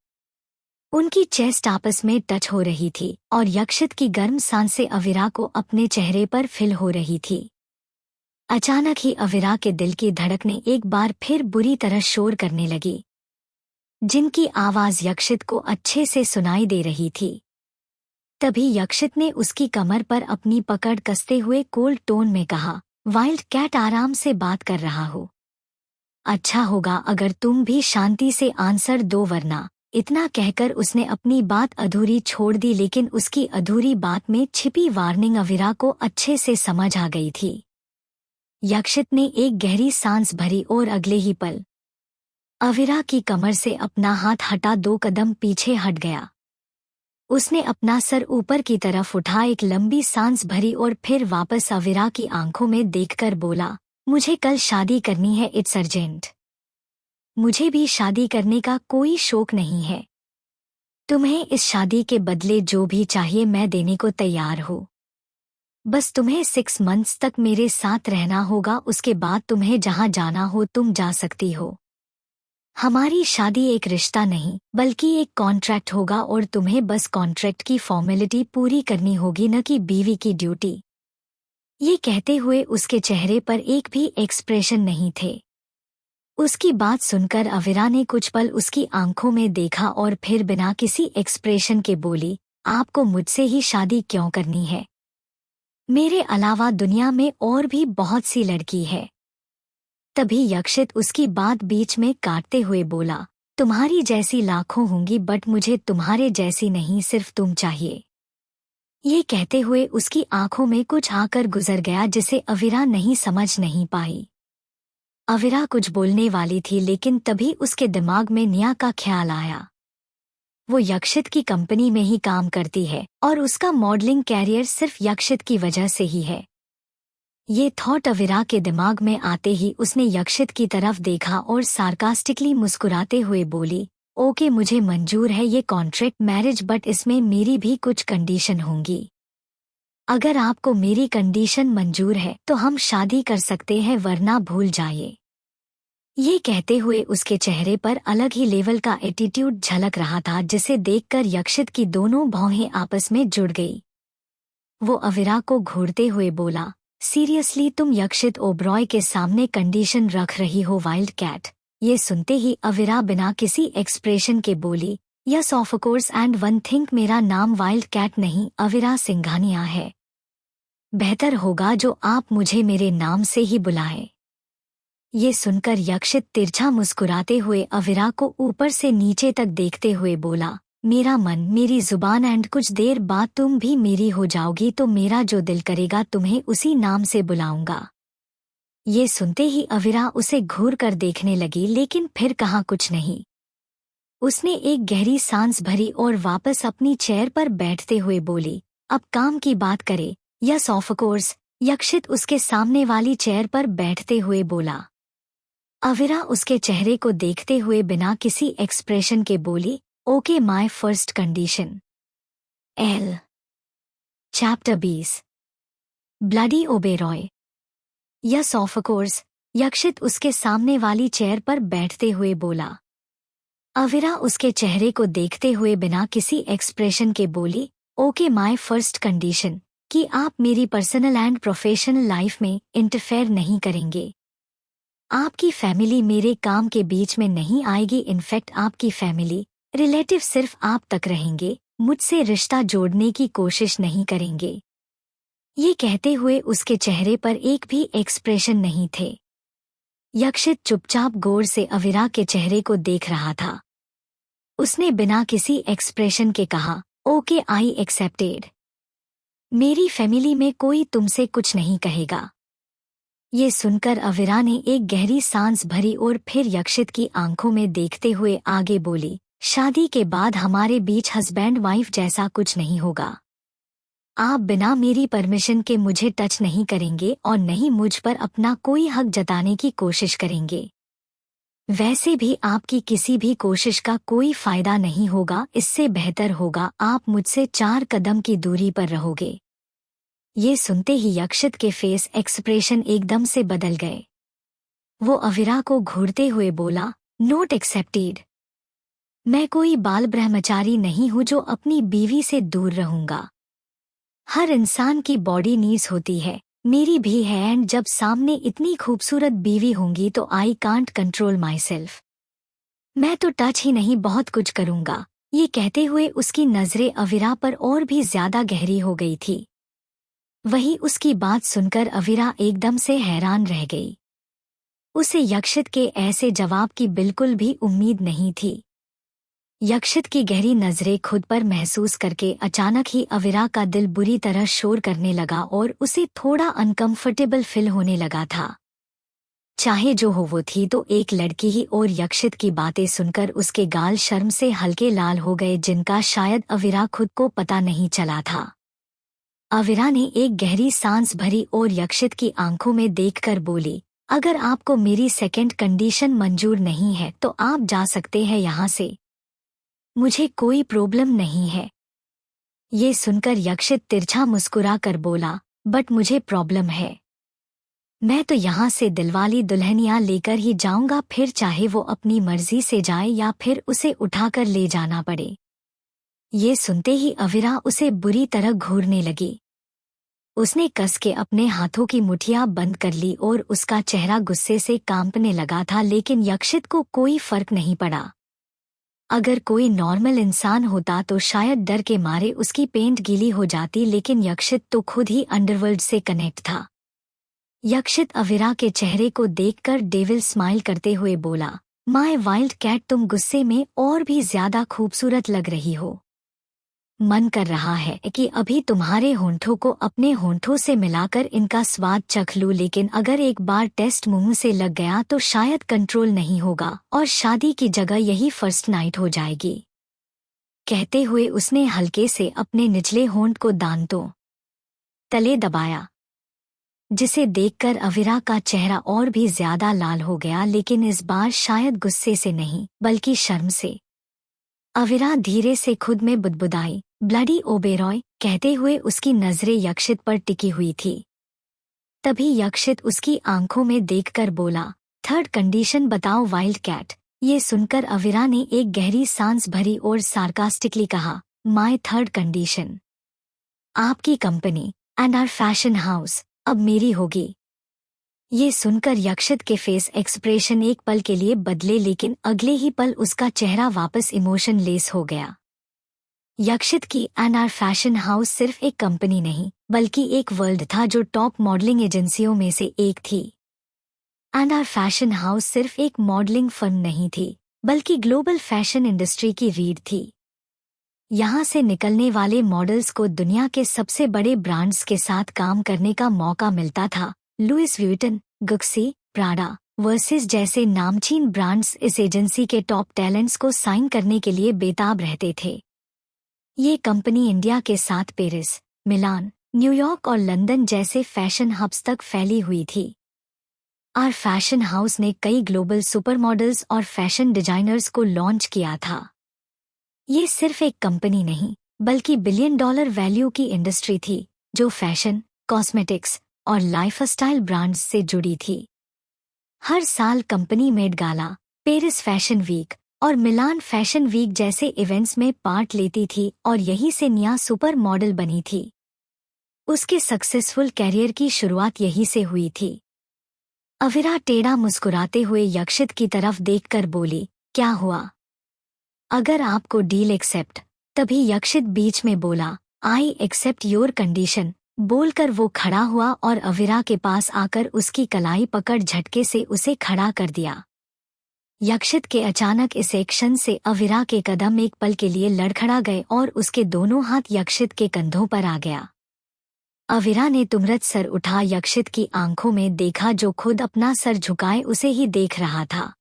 उनकी चेस्ट आपस में टच हो रही थी और यक्षित की गर्म सांसें अविरा को अपने चेहरे पर फिल हो रही थी। अचानक ही अविरा के दिल की धड़कनें एक बार फिर बुरी तरह शोर करने लगी, जिनकी आवाज यक्षित को अच्छे से सुनाई दे रही थी। तभी यक्षित ने उसकी कमर पर अपनी पकड़ कसते हुए कोल्ड टोन में कहा, वाइल्ड कैट आराम से बात कर रहा हो। अच्छा होगा अगर तुम भी शांति से आंसर दो वरना। इतना कहकर उसने अपनी बात अधूरी छोड़ दी, लेकिन उसकी अधूरी बात में छिपी वार्निंग अविरा को अच्छे से समझ आ गई थी। यक्षित ने एक गहरी सांस भरी और अगले ही पल अविरा की कमर से अपना हाथ हटा 2 कदम पीछे हट गया। उसने अपना सर ऊपर की तरफ उठा, एक लंबी सांस भरी और फिर वापस अविरा की आंखों में देखकर बोला, मुझे कल शादी करनी है, इट्स अर्जेंट। मुझे भी शादी करने का कोई शौक नहीं है। तुम्हें इस शादी के बदले जो भी चाहिए मैं देने को तैयार हूँ। बस तुम्हें 6 मंथ्स तक मेरे साथ रहना होगा, उसके बाद तुम्हें जहाँ जाना हो तुम जा सकती हो। हमारी शादी एक रिश्ता नहीं बल्कि एक कॉन्ट्रैक्ट होगा और तुम्हें बस कॉन्ट्रैक्ट की फॉर्मेलिटी पूरी करनी होगी, न कि बीवी की ड्यूटी। ये कहते हुए उसके चेहरे पर एक भी एक्सप्रेशन नहीं थे। उसकी बात सुनकर अविरा ने कुछ पल उसकी आंखों में देखा और फिर बिना किसी एक्सप्रेशन के बोली, आपको मुझसे ही शादी क्यों करनी है? मेरे अलावा दुनिया में और भी बहुत सी लड़की है। तभी यक्षित उसकी बात बीच में काटते हुए बोला, तुम्हारी जैसी लाखों होंगी बट मुझे तुम्हारे जैसी नहीं, सिर्फ तुम चाहिए। ये कहते हुए उसकी आंखों में कुछ आकर गुजर गया जिसे अविरा नहीं समझ नहीं पाई। अविरा कुछ बोलने वाली थी लेकिन तभी उसके दिमाग में निया का ख्याल आया। वो यक्षित की कंपनी में ही काम करती है और उसका मॉडलिंग कैरियर सिर्फ यक्षित की वजह से ही है। ये थॉट अविरा के दिमाग में आते ही उसने यक्षित की तरफ देखा और सार्कास्टिकली मुस्कुराते हुए बोली, ओके मुझे मंजूर है ये कॉन्ट्रैक्ट मैरिज, बट इसमें मेरी भी कुछ कंडीशन होंगी। अगर आपको मेरी कंडीशन मंजूर है तो हम शादी कर सकते हैं, वरना भूल जाइए। ये कहते हुए उसके चेहरे पर अलग ही लेवल का एटीट्यूड झलक रहा था जिसे देखकर यक्षित की दोनों भौहें आपस में जुड़ गई। वो अविरा को घूरते हुए बोला, सीरियसली तुम यक्षित ओबरॉय के सामने कंडीशन रख रही हो वाइल्ड कैट? ये सुनते ही अविरा बिना किसी एक्सप्रेशन के बोली, yes of course and one thing, मेरा नाम वाइल्ड कैट नहीं अविरा सिंघानिया है। बेहतर होगा जो आप मुझे मेरे नाम से ही बुलाएं। ये सुनकर यक्षित तिरछा मुस्कुराते हुए अविरा को ऊपर से नीचे तक देखते हुए बोला, मेरा मन मेरी जुबान एंड कुछ देर बाद तुम भी मेरी हो जाओगी, तो मेरा जो दिल करेगा तुम्हें उसी नाम से बुलाऊंगा। ये सुनते ही अविरा उसे घूर कर देखने लगी लेकिन फिर कहा कुछ नहीं। उसने एक गहरी सांस भरी और वापस अपनी चेयर पर बैठते हुए बोली, अब काम की बात करें। यस ऑफ कोर्स, यक्षित उसके सामने वाली चेयर पर बैठते हुए बोला। अविरा उसके चेहरे को देखते हुए बिना किसी एक्सप्रेशन के बोली, okay my first condition. L chapter 20 bloody Oberoi. Yes of course, Yakshit उसके सामने वाली चेयर पर बैठते हुए बोला। अविरा उसके चेहरे को देखते हुए बिना किसी एक्सप्रेशन के बोली, ओके माय फर्स्ट कंडीशन कि आप मेरी पर्सनल एंड प्रोफेशनल लाइफ में इंटरफेयर नहीं करेंगे। आपकी फैमिली मेरे काम के बीच में नहीं आएगी, इनफैक्ट आपकी फैमिली रिलेटिव सिर्फ आप तक रहेंगे, मुझसे रिश्ता जोड़ने की कोशिश नहीं करेंगे। ये कहते हुए उसके चेहरे पर एक भी एक्सप्रेशन नहीं थे। यक्षित चुपचाप गौर से अविरा के चेहरे को देख रहा था। उसने बिना किसी एक्सप्रेशन के कहा, ओके आई एक्सेप्टेड। मेरी फैमिली में कोई तुमसे कुछ नहीं कहेगा। ये सुनकर अविरा ने एक गहरी सांस भरी और फिर यक्षित की आंखों में देखते हुए आगे बोली, शादी के बाद हमारे बीच हस्बैंड वाइफ जैसा कुछ नहीं होगा। आप बिना मेरी परमिशन के मुझे टच नहीं करेंगे और नहीं मुझ पर अपना कोई हक जताने की कोशिश करेंगे। वैसे भी आपकी किसी भी कोशिश का कोई फायदा नहीं होगा, इससे बेहतर होगा आप मुझसे 4 कदम की दूरी पर रहोगे। ये सुनते ही यक्षित के फेस एक्सप्रेशन एकदम से बदल गए। वो अविरा को घूरते हुए बोला, नोट एक्सेप्टेड। मैं कोई बाल ब्रह्मचारी नहीं हूँ जो अपनी बीवी से दूर रहूंगा। हर इंसान की बॉडी नीड्स होती है, मेरी भी है, एंड जब सामने इतनी खूबसूरत बीवी होंगी तो I can't control my self. मैं तो टच ही नहीं बहुत कुछ करूंगा। ये कहते हुए उसकी नजरें अविरा पर और भी ज्यादा गहरी हो गई थी। वही उसकी बात सुनकर अविरा एकदम से हैरान रह गई। उसे यक्षित के ऐसे जवाब की बिल्कुल भी उम्मीद नहीं थी। यक्षित की गहरी नजरें खुद पर महसूस करके अचानक ही अविरा का दिल बुरी तरह शोर करने लगा और उसे थोड़ा अनकंफर्टेबल फील होने लगा था। चाहे जो हो वो थी तो एक लड़की ही, और यक्षित की बातें सुनकर उसके गाल शर्म से हल्के लाल हो गए, जिनका शायद अविरा खुद को पता नहीं चला था। अविरा ने एक गहरी सांस भरी और यक्षित की आंखों में देखकर बोली, अगर आपको मेरी सेकंड कंडीशन मंजूर नहीं है तो आप जा सकते हैं यहाँ से। मुझे कोई प्रॉब्लम नहीं है। ये सुनकर यक्षित तिरछा मुस्कुरा कर बोला, बट मुझे प्रॉब्लम है। मैं तो यहाँ से दिलवाली दुल्हनिया लेकर ही जाऊंगा, फिर चाहे वो अपनी मर्जी से जाए या फिर उसे उठाकर ले जाना पड़े। ये सुनते ही अविरा उसे बुरी तरह घूरने लगी। उसने कस के अपने हाथों की मुठियां बंद कर ली और उसका चेहरा गुस्से से कांपने लगा था, लेकिन यक्षित को कोई फर्क नहीं पड़ा। अगर कोई नॉर्मल इंसान होता तो शायद डर के मारे उसकी पेंट गीली हो जाती, लेकिन यक्षित तो खुद ही अंडरवर्ल्ड से कनेक्ट था। यक्षित अविरा के चेहरे को देखकर डेविल स्माइल करते हुए बोला, माय वाइल्ड कैट, तुम गुस्से में और भी ज्यादा खूबसूरत लग रही हो। मन कर रहा है कि अभी तुम्हारे होंठों को अपने होंठों से मिलाकर इनका स्वाद चख लूं, लेकिन अगर एक बार टेस्ट मुंह से लग गया तो शायद कंट्रोल नहीं होगा और शादी की जगह यही फर्स्ट नाइट हो जाएगी। कहते हुए उसने हल्के से अपने निचले होंठ को दांतों तले दबाया, जिसे देखकर अविरा का चेहरा और भी ज्यादा लाल हो गया, लेकिन इस बार शायद गुस्से से नहीं बल्कि शर्म से। अविरा धीरे से खुद में बुदबुदाई, ब्लडी ओबेरॉय, कहते हुए उसकी नजरें यक्षित पर टिकी हुई थी। तभी यक्षित उसकी आंखों में देखकर बोला, थर्ड कंडीशन बताओ वाइल्ड कैट। ये सुनकर अविरा ने एक गहरी सांस भरी और सार्कास्टिकली कहा, माय थर्ड कंडीशन, आपकी company and our fashion house अब मेरी होगी। ये सुनकर यक्षित के फेस एक्सप्रेशन एक पल के लिए बदले, लेकिन अगले ही पल उसका चेहरा वापस इमोशन लेस हो गया। यक्षित की एंड आवर फैशन हाउस सिर्फ एक कंपनी नहीं बल्कि एक वर्ल्ड था जो टॉप मॉडलिंग एजेंसियों में से एक थी। एंड आवर फैशन हाउस सिर्फ एक मॉडलिंग फर्म नहीं थी बल्कि ग्लोबल फैशन इंडस्ट्री की रीढ़ थी। यहाँ से निकलने वाले मॉडल्स को दुनिया के सबसे बड़े ब्रांड्स के साथ काम करने का मौका मिलता था। लुइस व्यूटन, गुक्सी, प्राडा, वर्सेस जैसे नामचीन ब्रांड्स इस एजेंसी के टॉप टैलेंट्स को साइन करने के लिए बेताब रहते थे। ये कंपनी इंडिया के साथ पेरिस, मिलान, न्यूयॉर्क और लंदन जैसे फैशन हब्स तक फैली हुई थी। आवर फैशन हाउस ने कई ग्लोबल सुपरमॉडल्स और फैशन डिजाइनर्स को लॉन्च किया था। ये सिर्फ एक कंपनी नहीं बल्कि $1 बिलियन वैल्यू की इंडस्ट्री थी जो फैशन, कॉस्मेटिक्स और लाइफस्टाइल ब्रांड्स से जुड़ी थी। हर साल company Met Gala, Paris fashion week और मिलान फैशन वीक जैसे इवेंट्स में पार्ट लेती थी और यहीं से निया सुपर मॉडल बनी थी। उसके सक्सेसफुल कैरियर की शुरुआत यहीं से हुई थी। अविरा टेढ़ा मुस्कुराते हुए यक्षित की तरफ देखकर बोली, क्या हुआ? अगर आपको डील एक्सेप्ट। तभी यक्षित बीच में बोला, आई एक्सेप्ट योर कंडीशन। बोलकर वो खड़ा हुआ और अविरा के पास आकर उसकी कलाई पकड़ झटके से उसे खड़ा कर दिया। यक्षित के अचानक इस एक्शन से अविरा के कदम एक पल के लिए लड़खड़ा गए और उसके दोनों हाथ यक्षित के कंधों पर आ गया। अविरा ने तुरंत सर उठा यक्षित की आंखों में देखा, जो खुद अपना सर झुकाए उसे ही देख रहा था।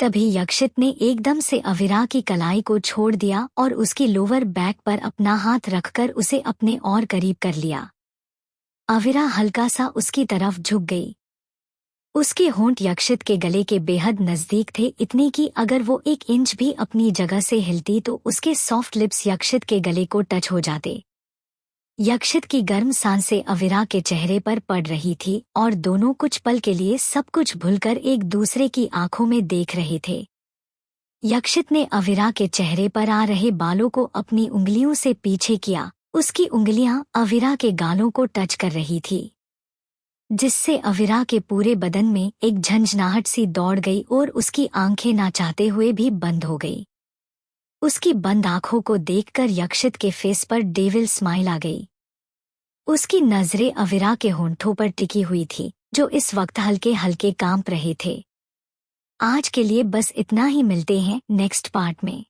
तभी यक्षित ने एकदम से अविरा की कलाई को छोड़ दिया और उसकी लोअर बैक पर अपना हाथ रखकर उसे अपने और करीब कर लिया। अविरा हल्का सा उसकी तरफ झुक गई। उसके होंठ यक्षित के गले के बेहद नजदीक थे, इतने कि अगर वो 1 इंच भी अपनी जगह से हिलती तो उसके सॉफ्ट लिप्स यक्षित के गले को टच हो जाते। यक्षित की गर्म सांसें अविरा के चेहरे पर पड़ रही थी और दोनों कुछ पल के लिए सब कुछ भूलकर एक दूसरे की आंखों में देख रहे थे। यक्षित ने अविरा के चेहरे पर आ रहे बालों को अपनी उंगलियों से पीछे किया। उसकी उंगलियां अविरा के गालों को टच कर रही थी, जिससे अविरा के पूरे बदन में एक झंझनाहट सी दौड़ गई और उसकी आंखें ना चाहते हुए भी बंद हो गई। उसकी बंद आंखों को देखकर यक्षित के फेस पर डेविल स्माइल आ गई। उसकी नजरें अविरा के होंठों पर टिकी हुई थी, जो इस वक्त हल्के हल्के कांप रहे थे। आज के लिए बस इतना ही, मिलते हैं नेक्स्ट पार्ट में।